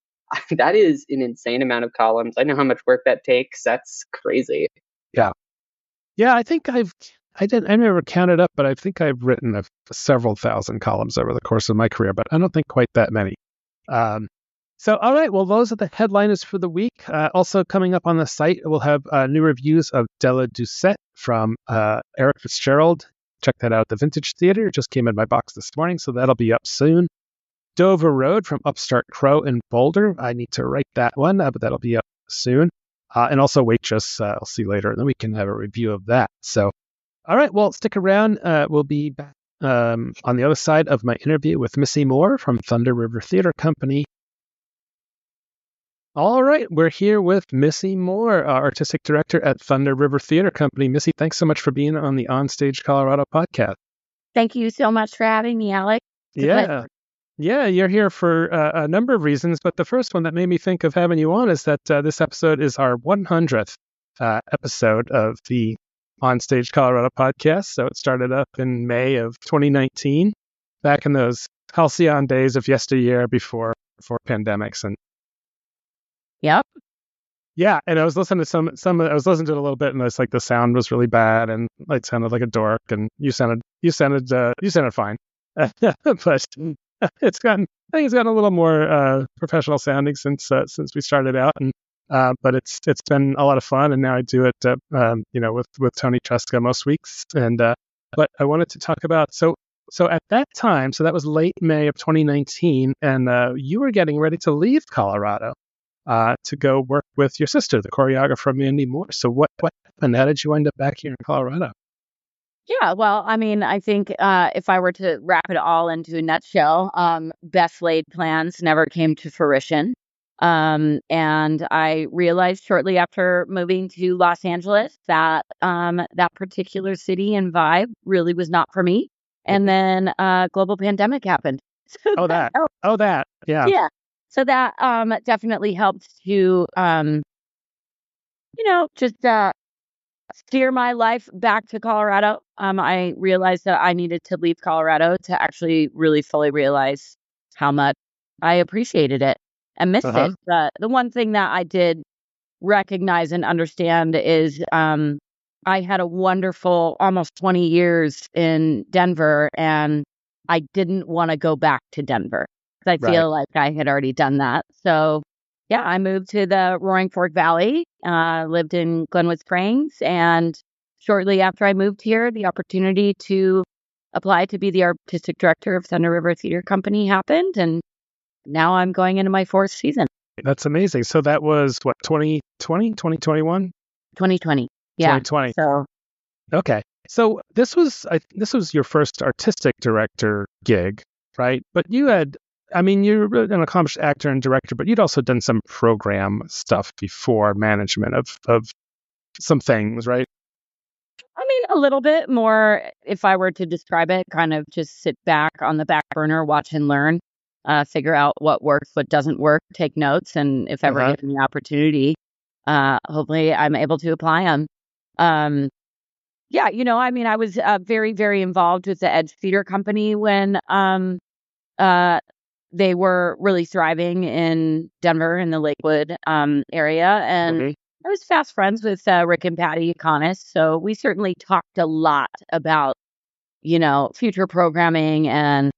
that is an insane amount of columns. I know how much work that takes. That's crazy. Yeah. I think I never counted up, but I think I've written several thousand columns over the course of my career, but I don't think quite that many. So, all right, well, those are the headliners for the week. Also coming up on the site, we'll have new reviews of Della Doucette from Eric Fitzgerald. Check that out at the Vintage Theater. It just came in my box this morning, so that'll be up soon. Dover Road from Upstart Crow in Boulder. I need to write that one, but that'll be up soon. And also Waitress, I'll see later, and then we can have a review of that. So, all right, well, stick around. We'll be back on the other side of my interview with Missy Moore from Thunder River Theater Company. All right, we're here with Missy Moore, Artistic Director at Thunder River Theater Company. Missy, thanks so much for being on the OnStage Colorado podcast. Thank you so much for having me, Alex. Yeah, you're here for a number of reasons, but the first one that made me think of having you on is that this episode is our 100th episode of the OnStage Colorado podcast. So it started up in May of 2019, back in those halcyon days of yesteryear before pandemics. And yep. Yeah, and I was listening to I was listening to it a little bit, and it's like the sound was really bad, and I sounded like a dork, and you sounded fine, but I think it's gotten a little more professional sounding since we started out, and but it's been a lot of fun, and now I do it with Toni Tresca most weeks, and but I wanted to talk about so at that time, so that was late May of 2019, and you were getting ready to leave Colorado to go work with your sister, the choreographer Mandy Moore. So what happened? How did you end up back here in Colorado? Yeah, well, I mean, I think if I were to wrap it all into a nutshell, best laid plans never came to fruition. And I realized shortly after moving to Los Angeles that that particular city and vibe really was not for me. And then global pandemic happened. So that. Yeah. Yeah. So that definitely helped to, just steer my life back to Colorado. I realized that I needed to leave Colorado to actually really fully realize how much I appreciated it and missed it. The one thing that I did recognize and understand is I had a wonderful almost 20 years in Denver, and I didn't want to go back to Denver. I feel like I had already done that. So, yeah, I moved to the Roaring Fork Valley, lived in Glenwood Springs, and shortly after I moved here, the opportunity to apply to be the artistic director of Thunder River Theater Company happened, and now I'm going into my 4th season. That's amazing. So that was, 2020, 2021? 2020, yeah. 2020. So, okay. So this was your first artistic director gig, right? But you're an accomplished actor and director, but you'd also done some program stuff before, management of some things, right? I mean, a little bit more, if I were to describe it, kind of just sit back on the back burner, watch and learn, figure out what works, what doesn't work, take notes, and if ever given the opportunity, hopefully I'm able to apply them. I was very, very involved with the Edge Theater Company when they were really thriving in Denver in the Lakewood area. And I was fast friends with Rick and Patty Econis. So we certainly talked a lot about, future programming and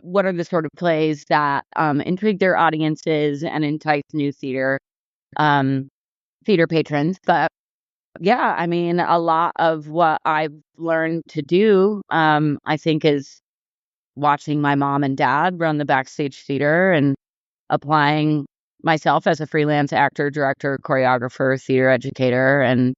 what are the sort of plays that intrigue their audiences and entice new theater patrons. But yeah, I mean, a lot of what I've learned to do, I think, is watching my mom and dad run the backstage theater and applying myself as a freelance actor, director, choreographer, theater educator, and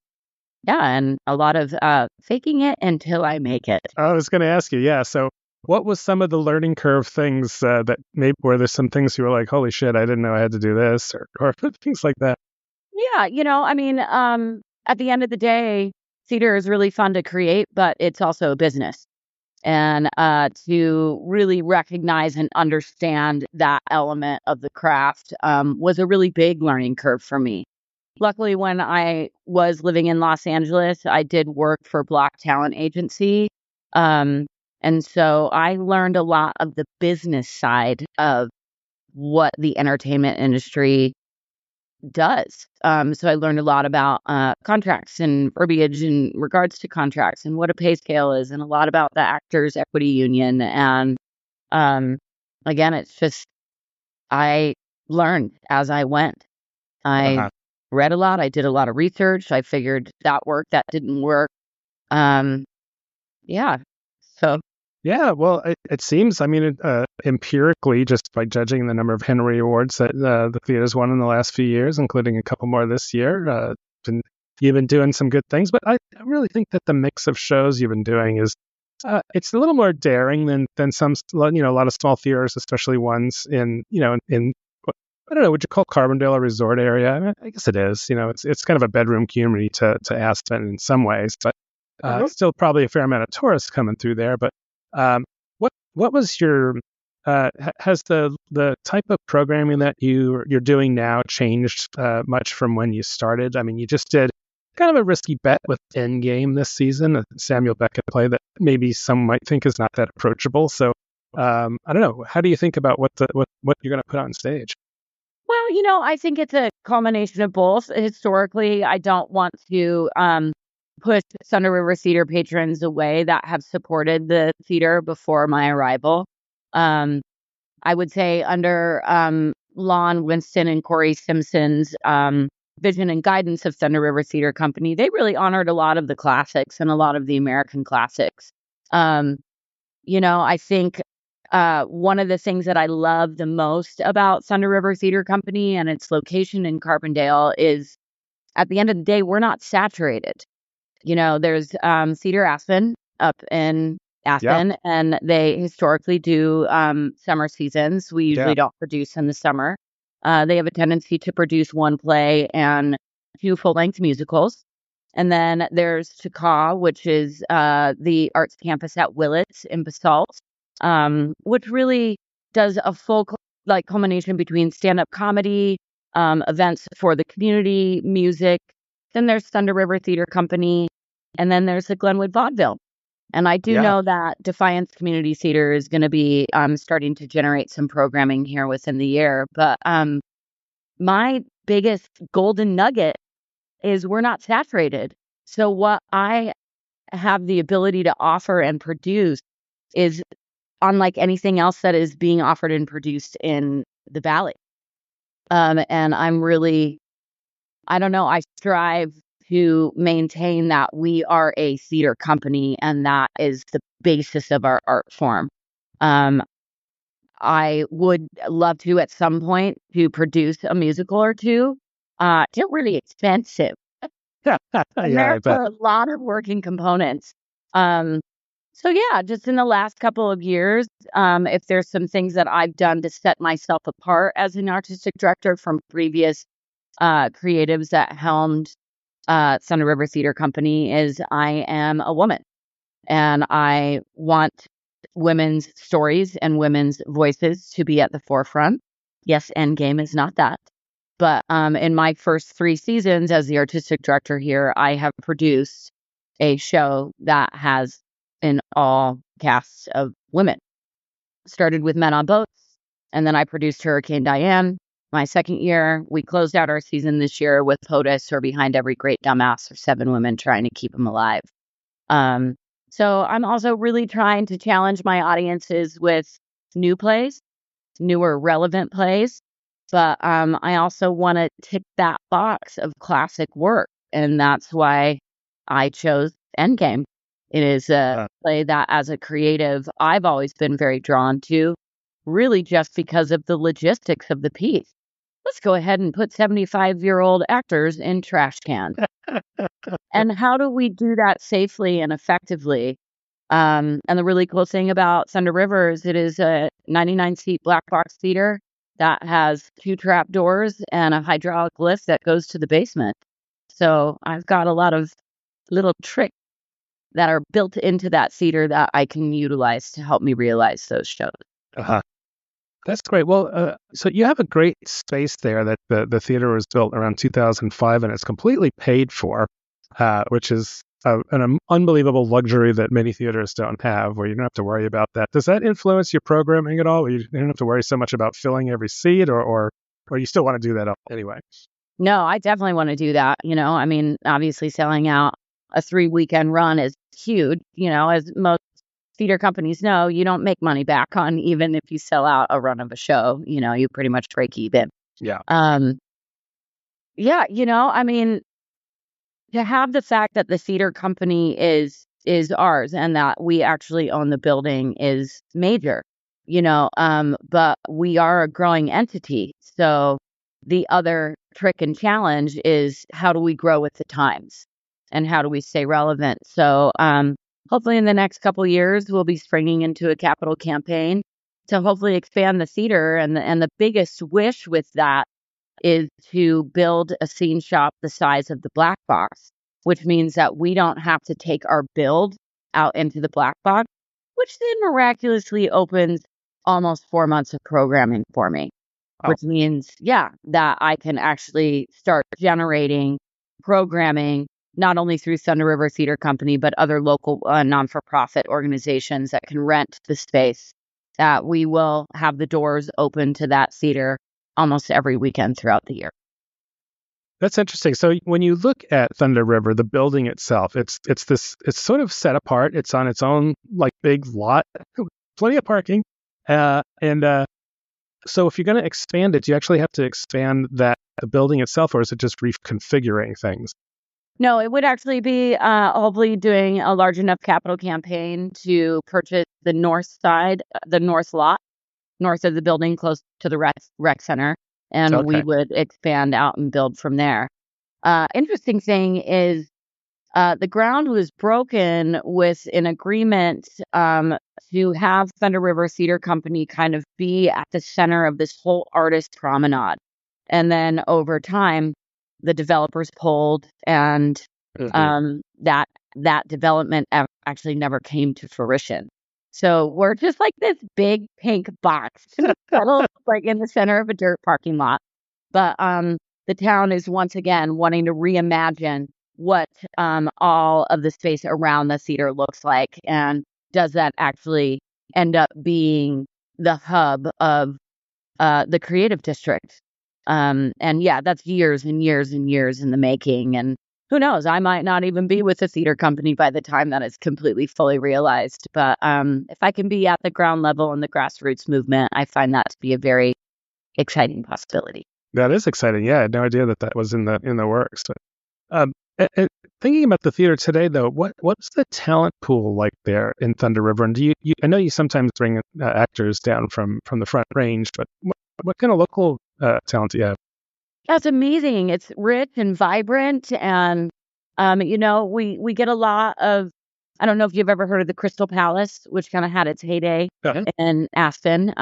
a lot of faking it until I make it. I was going to ask you, yeah. So what was some of the learning curve things that maybe were there some things you were like, holy shit, I didn't know I had to do this or things like that? Yeah, at the end of the day, theater is really fun to create, but it's also a business. And to really recognize and understand that element of the craft was a really big learning curve for me. Luckily, when I was living in Los Angeles, I did work for Block Talent Agency. And so I learned a lot of the business side of what the entertainment industry does. So I learned a lot about contracts and verbiage in regards to contracts and what a pay scale is, and a lot about the Actors Equity Union. And again, it's just, I learned as I went. I read a lot. I did a lot of research. I figured that worked, that didn't work. Yeah. So. Yeah, well, it seems, I mean, empirically, just by judging the number of Henry Awards that the theater's won in the last few years, including a couple more this year, you've been doing some good things. But I really think that the mix of shows you've been doing is, it's a little more daring than some, a lot of small theaters, especially ones in I don't know, would you call Carbondale a resort area? I mean, I guess it is. It's kind of a bedroom community to Aspen in some ways, but still probably a fair amount of tourists coming through there. But what was your has the type of programming that you're doing now changed much from when you started? I mean, you just did kind of a risky bet with Endgame this season, a Samuel Beckett play that maybe some might think is not that approachable. So I don't know. How do you think about what you're going to put on stage? Well, I think it's a culmination of both. Historically, I don't want to push Thunder River Theater patrons away that have supported the theater before my arrival. I would say under Lon Winston and Corey Simpson's vision and guidance of Thunder River Theater Company, they really honored a lot of the classics and a lot of the American classics. I think one of the things that I love the most about Thunder River Theater Company and its location in Carbondale is, at the end of the day, we're not saturated. There's Cedar Aspen up in Aspen, and they historically do summer seasons. We usually don't produce in the summer. They have a tendency to produce one play and 2 full-length musicals. And then there's Tresca, which is the arts campus at Willits in Basalt, which really does a full culmination between stand-up comedy, events for the community, music. Then there's Thunder River Theater Company, and then there's the Glenwood Vaudeville. And I do know that Defiance Community Theater is going to be starting to generate some programming here within the year. But my biggest golden nugget is we're not saturated. So what I have the ability to offer and produce is unlike anything else that is being offered and produced in the Valley. And I'm really, I don't know, I strive to maintain that we are a theater company, and that is the basis of our art form. I would love to, at some point, to produce a musical or two. They're really expensive. There are a lot of working components. So just in the last couple of years, if there's some things that I've done to set myself apart as an artistic director from previous creatives that helmed Thunder River Theater Company, is I am a woman, and I want women's stories and women's voices to be at the forefront. Yes, Endgame is not that. But in my first 3 seasons as the artistic director here, I have produced a show that has an all cast of women. Started with Men on Boats, and then I produced Hurricane Diane. My second year, we closed out our season this year with POTUS, or Behind Every Great Dumbass, or 7 women trying to keep them alive. So I'm also really trying to challenge my audiences with new plays, newer, relevant plays. But I also want to tick that box of classic work. And that's why I chose Endgame. It is a play that, as a creative, I've always been very drawn to, really just because of the logistics of the piece. Let's go ahead and put 75-year-old actors in trash cans. And how do we do that safely and effectively? And the really cool thing about Thunder River is it is a 99-seat black box theater that has 2 trap doors and a hydraulic lift that goes to the basement. So I've got a lot of little tricks that are built into that theater that I can utilize to help me realize those shows. That's great. Well, so you have a great space there that the theater was built around 2005, and it's completely paid for, which is an unbelievable luxury that many theaters don't have, where you don't have to worry about that. Does that influence your programming at all? You don't have to worry so much about filling every seat, or you still want to do that anyway? No, I definitely want to do that. I mean, obviously selling out a 3-weekend run is huge. As most theater companies know, you don't make money back on even if you sell out a run of a show. You pretty much break even. Yeah. Yeah, I mean, to have the fact that the theater company is ours and that we actually own the building is major. But we are a growing entity. So the other trick and challenge is, how do we grow with the times and how do we stay relevant? So hopefully in the next couple of years, we'll be springing into a capital campaign to hopefully expand the theater. And the biggest wish with that is to build a scene shop the size of the black box, which means that we don't have to take our build out into the black box, which then miraculously opens almost 4 months of programming for me, which means, that I can actually start generating programming not only through Thunder River Theater Company, but other local non-for-profit organizations that can rent the space, that we will have the doors open to that theater almost every weekend throughout the year. That's interesting. So when you look at Thunder River, the building itself, it's sort of set apart. It's on its own big lot, plenty of parking. So if you're going to expand it, do you actually have to expand the building itself, or is it just reconfiguring things? No, it would actually be hopefully doing a large enough capital campaign to purchase the north side, the north lot, north of the building, close to the rec center. And we would expand out and build from there. Interesting thing is the ground was broken with an agreement to have Thunder River Theater Company kind of be at the center of this whole artist promenade. And then over time, the developers pulled, and that development actually never came to fruition. So we're just like this big pink box, settled in the center of a dirt parking lot. But the town is once again wanting to reimagine what all of the space around the theater looks like, and does that actually end up being the hub of the creative district? And that's years and years and years in the making. And who knows, I might not even be with the theater company by the time that it's completely fully realized. But if I can be at the ground level in the grassroots movement, I find that to be a very exciting possibility. That is exciting. Yeah, I had no idea that was in the works. But, and thinking about the theater today, though, what's the talent pool like there in Thunder River? And I know you sometimes bring actors down from the Front Range, but what kind of local talent do you have? That's amazing. It's rich and vibrant, and we get a lot of. I don't know if you've ever heard of the Crystal Palace, which kind of had its heyday in Aspen,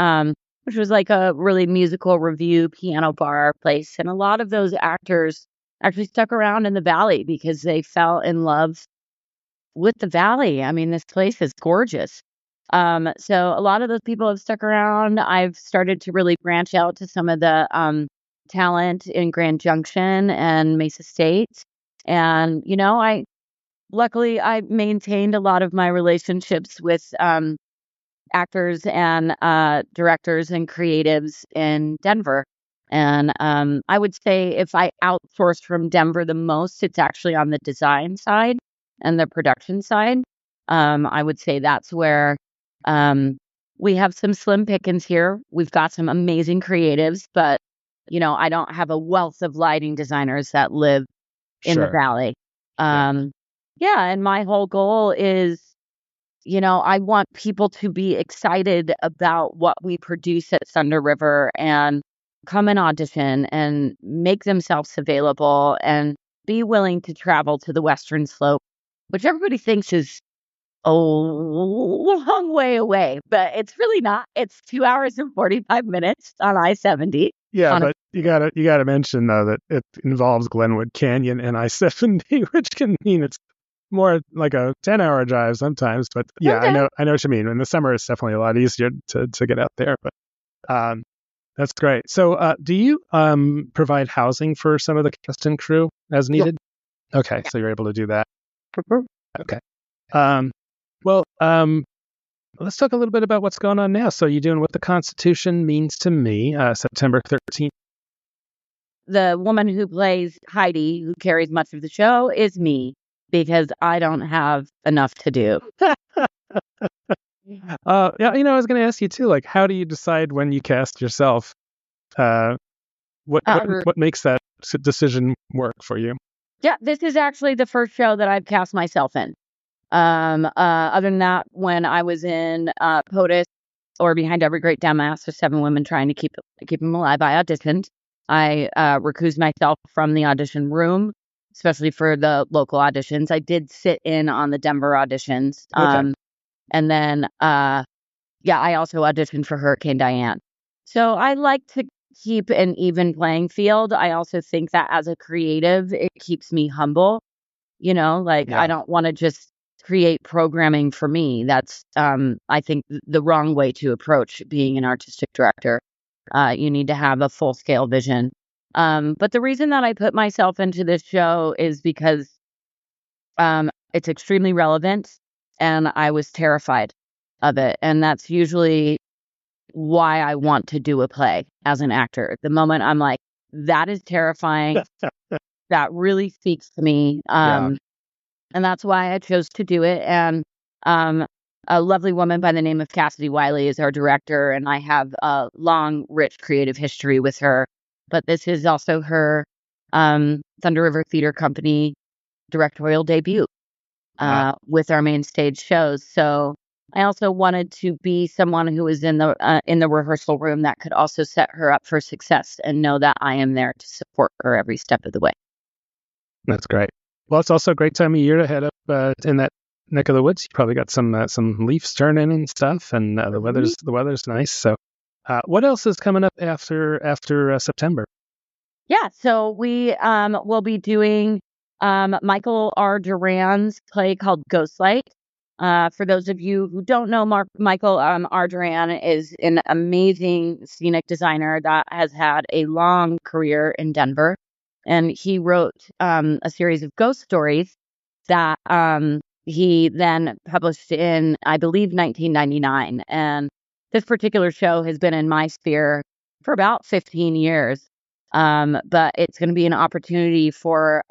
which was like a really musical review piano bar place, and a lot of those actors actually stuck around in the Valley because they fell in love with the Valley. I mean, this place is gorgeous. So a lot of those people have stuck around. I've started to really branch out to some of the talent in Grand Junction and Mesa State. And, luckily I maintained a lot of my relationships with actors and directors and creatives in Denver. And I would say if I outsourced from Denver the most, it's actually on the design side and the production side. I would say that's where we have some slim pickings here. We've got some amazing creatives, but I don't have a wealth of lighting designers that live in the Valley. And my whole goal is, I want people to be excited about what we produce at Thunder River and come and audition and make themselves available and be willing to travel to the Western Slope, which everybody thinks is a long way away, but it's really not. It's 2 hours and 45 minutes on I-70. Yeah, but you gotta mention though that it involves Glenwood Canyon and I-70, which can mean it's more like a 10-hour drive sometimes. But yeah, okay. I know what you mean. In the summer, it's definitely a lot easier to get out there. But that's great. So do you provide housing for some of the cast and crew as needed? Yeah. Okay, so you're able to do that. Okay. Let's talk a little bit about what's going on now. So you're doing What the Constitution Means to Me, September 13th. the woman who plays Heidi, who carries much of the show, is me, because I don't have enough to do. Yeah, I was going to ask you too, like, how do you decide when you cast yourself? What makes that decision work for you? Yeah, this is actually the first show that I've cast myself in. Other than that, when I was in POTUS or Behind Every Great Dumbass, with 7 women trying to keep him alive, I auditioned. I recused myself from the audition room, especially for the local auditions. I did sit in on the Denver auditions. Okay. And then, I also auditioned for Hurricane Diane. So I like to keep an even playing field. I also think that as a creative, it keeps me humble. I don't want to just create programming for me. That's, I think, the wrong way to approach being an artistic director. You need to have a full-scale vision. But the reason that I put myself into this show is because it's extremely relevant, and I was terrified of it. And that's usually why I want to do a play as an actor. The moment I'm like, that is terrifying, that really speaks to me. And that's why I chose to do it. And a lovely woman by the name of Cassidy Wiley is our director, and I have a long, rich creative history with her. But this is also her Thunder River Theater Company directorial debut with our main stage shows. So I also wanted to be someone who was in the rehearsal room that could also set her up for success and know that I am there to support her every step of the way. That's great. Well, it's also a great time of year to head up in that neck of the woods. You probably got some leaves turning and stuff, and the weather's nice. So, what else is coming up after September? Yeah, so we will be doing Michael R. Duran's play called Ghostlight. For those of you who don't know, Michael R. Duran is an amazing scenic designer that has had a long career in Denver. And he wrote a series of ghost stories that he then published in, I believe, 1999. And this particular show has been in my sphere for about 15 years. But it's going to be an opportunity for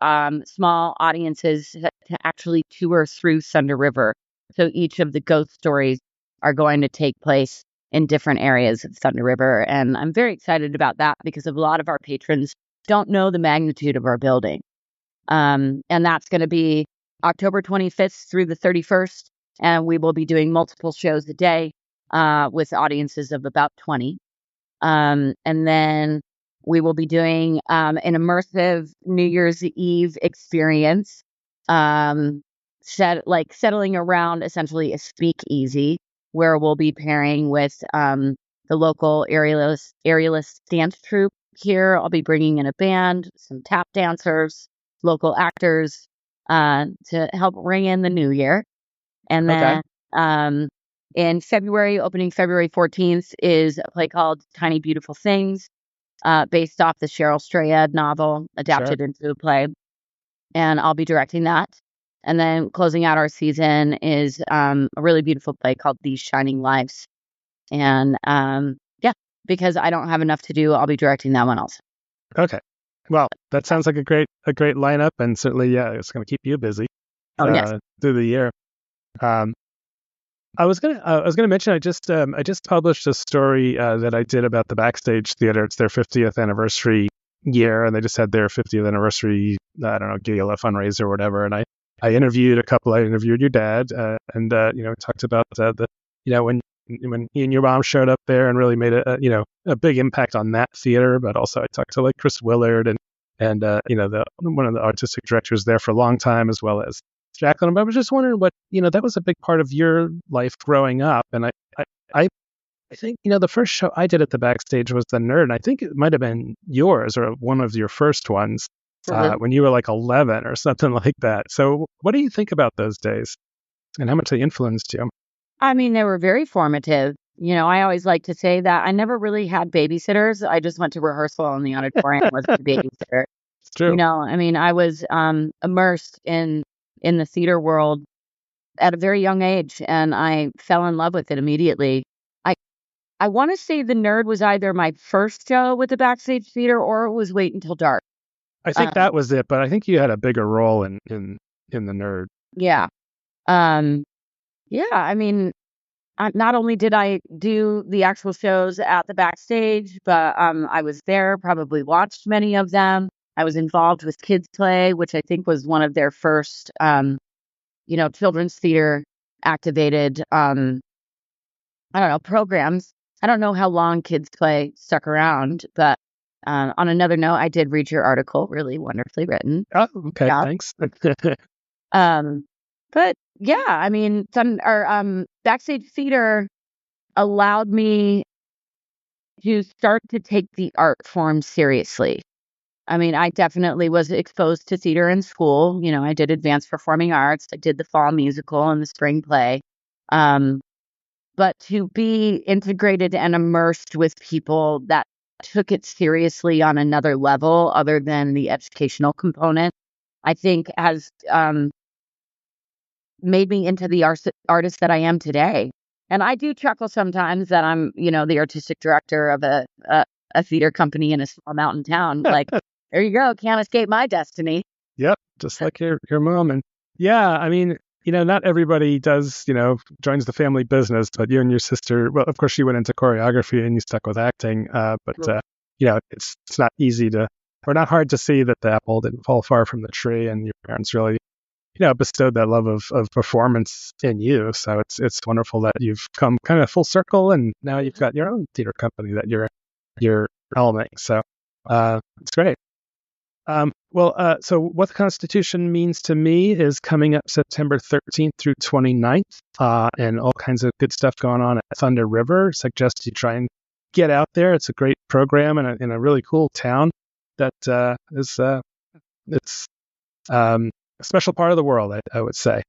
small audiences to actually tour through Thunder River. So each of the ghost stories are going to take place in different areas of Thunder River. And I'm very excited about that because a lot of our patrons don't know the magnitude of our building. And that's going to be October 25th through the 31st. And we will be doing multiple shows a day with audiences of about 20. And then we will be doing an immersive New Year's Eve experience, settling around essentially a speakeasy, where we'll be pairing with the local aerialist dance troupe here. I'll be bringing in a band, some tap dancers, local actors to help ring in the new year. And then in February, opening February 14th, is a play called Tiny Beautiful Things, based off the Cheryl Strayed novel, adapted into a play. And I'll be directing that. And then closing out our season is a really beautiful play called These Shining Lives. And because I don't have enough to do, I'll be directing that one also. Okay. Well, that sounds like a great lineup, and certainly, it's going to keep you busy through the year. I was gonna mention I just published a story that I did about the Backstage Theater. It's their 50th anniversary year, and they just had their 50th anniversary gala fundraiser or whatever. And I interviewed a couple. I interviewed your dad, and talked about when he and your mom showed up there and really made a big impact on that theater. But also I talked to like Chris Willard and one of the artistic directors there for a long time, as well as Jacqueline. But I was just wondering what, that was a big part of your life growing up. And I think, the first show I did at the Backstage was The Nerd. And I think it might have been yours or one of your first ones when you were like 11 or something like that. So what do you think about those days and how much they influenced you? I mean, they were very formative. I always like to say that I never really had babysitters. I just went to rehearsal in the auditorium with a babysitter. It's true. I was immersed in the theater world at a very young age, and I fell in love with it immediately. I want to say The Nerd was either my first show with the Backstage Theater or it was Wait Until Dark. I think that was it, but I think you had a bigger role in The Nerd. Yeah. Yeah, I mean, not only did I do the actual shows at the Backstage, but I was there, probably watched many of them. I was involved with Kids Play, which I think was one of their first, children's theater activated, programs. I don't know how long Kids Play stuck around, but on another note, I did read your article, really wonderfully written. Oh, okay, thanks. But yeah, I mean, Backstage Theater allowed me to start to take the art form seriously. I mean, I definitely was exposed to theater in school. You know, I did advanced performing arts. I did the fall musical and the spring play. But to be integrated and immersed with people that took it seriously on another level other than the educational component, I think has made me into the artist that I am today. And I do chuckle sometimes that I'm, the artistic director of a theater company in a small mountain town. Like, there you go. Can't escape my destiny. Yep. Just like your mom. And yeah, I mean, not everybody does, joins the family business, but you and your sister, well, of course, she went into choreography and you stuck with acting. It's not easy or not hard to see that the apple didn't fall far from the tree, and your parents really, bestowed that love of performance in you. So it's wonderful that you've come kind of full circle, and now you've got your own theater company that you're helming. So it's great. So what the Constitution means to me is coming up September 13th through 29th, and all kinds of good stuff going on at Thunder River. Suggest you try and get out there. It's a great program in a really cool town that is a special part of the world, I would say.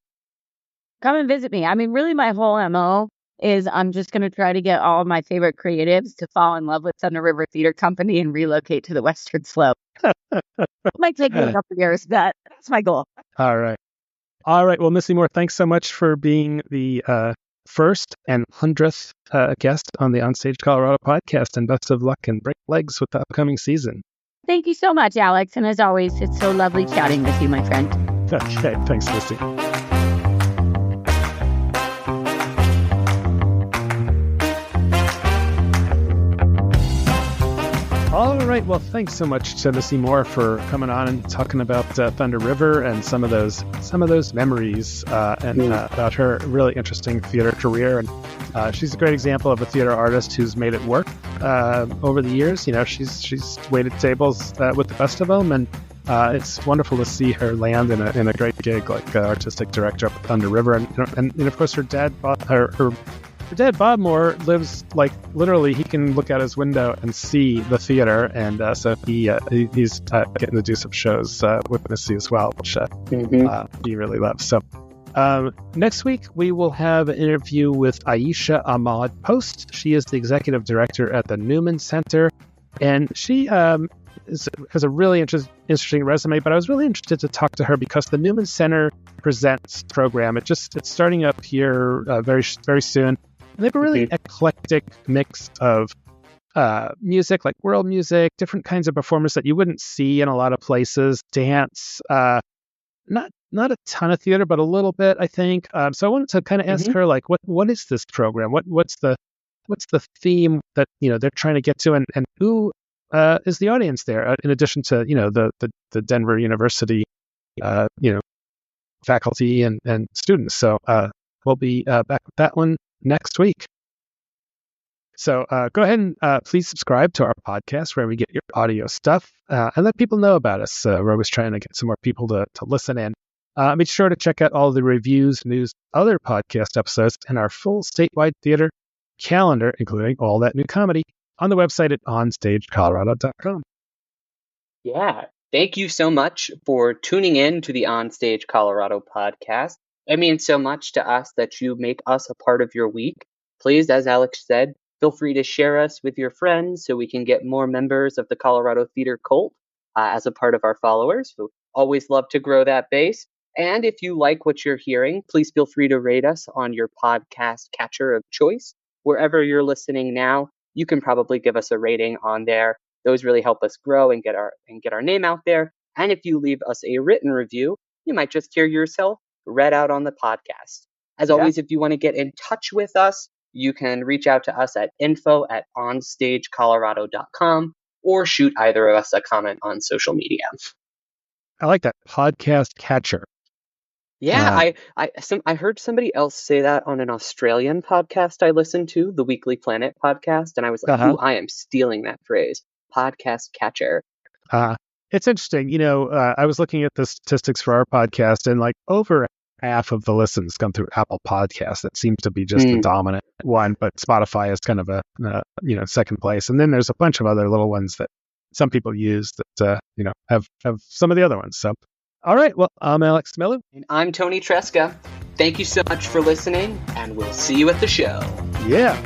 Come and visit me. I mean, really, my whole MO is I'm just going to try to get all of my favorite creatives to fall in love with Thunder River Theater Company and relocate to the Western Slope. It might take me a couple of years, but that's my goal. All right. Well, Missy Moore, thanks so much for being the first and 100th guest on the OnStage Colorado podcast, and best of luck and break legs with the upcoming season. Thank you so much, Alex. And as always, it's so lovely chatting with you, my friend. Okay, thanks, Missy. All right. Well, thanks so much to Missy Moore for coming on and talking about Thunder River and some of those memories about her really interesting theater career. And she's a great example of a theater artist who's made it work over the years. She's waited tables with the best of them, and it's wonderful to see her land in a great gig like artistic director up at Thunder River. And of course, her dad, her dad, Bob Moore, lives literally. He can look out his window and see the theater, and so he's getting to do some shows with Missy as well, which he really loves. So next week we will have an interview with Aisha Ahmad Post. She is the executive director at the Newman Center, and she has a really interesting resume. But I was really interested to talk to her because the Newman Center Presents program, it's starting up here very very soon. And they have a really eclectic mix of music, like world music, different kinds of performers that you wouldn't see in a lot of places, dance, not a ton of theater, but a little bit, I think. So I wanted to kind of ask her, what is this program? What's the theme that they're trying to get to, and who is the audience there? In addition to the Denver University faculty and students. So we'll be back with that one next week. So go ahead and please subscribe to our podcast where we get your audio stuff and let people know about us. We're always trying to get some more people to listen in. Be sure to check out all the reviews, news, other podcast episodes, and our full statewide theater calendar, including all that new comedy, on the website at onstagecolorado.com. Yeah. Thank you so much for tuning in to the OnStage Colorado podcast. It means so much to us that you make us a part of your week. Please, as Alex said, feel free to share us with your friends so we can get more members of the Colorado Theater Cult as a part of our followers. We always love to grow that base. And if you like what you're hearing, please feel free to rate us on your podcast catcher of choice. wherever you're listening now, you can probably give us a rating on there. Those really help us grow and get our name out there. And if you leave us a written review, you might just hear yourself read out on the podcast. As always, if you want to get in touch with us, you can reach out to us at info@onstagecolorado.com or shoot either of us a comment on social media. I like that. Podcast catcher. Yeah, I heard somebody else say that on an Australian podcast I listened to, the Weekly Planet podcast, and I was like, ooh, I am stealing that phrase. Podcast catcher. It's interesting. I was looking at the statistics for our podcast, and like over half of the listens come through Apple Podcasts. That seems to be just the dominant one, but Spotify is kind of a second place. And then there's a bunch of other little ones that some people use that have some of the other ones. So, all right. Well, I'm Alex Miller. And I'm Toni Tresca. Thank you so much for listening, and we'll see you at the show. Yeah.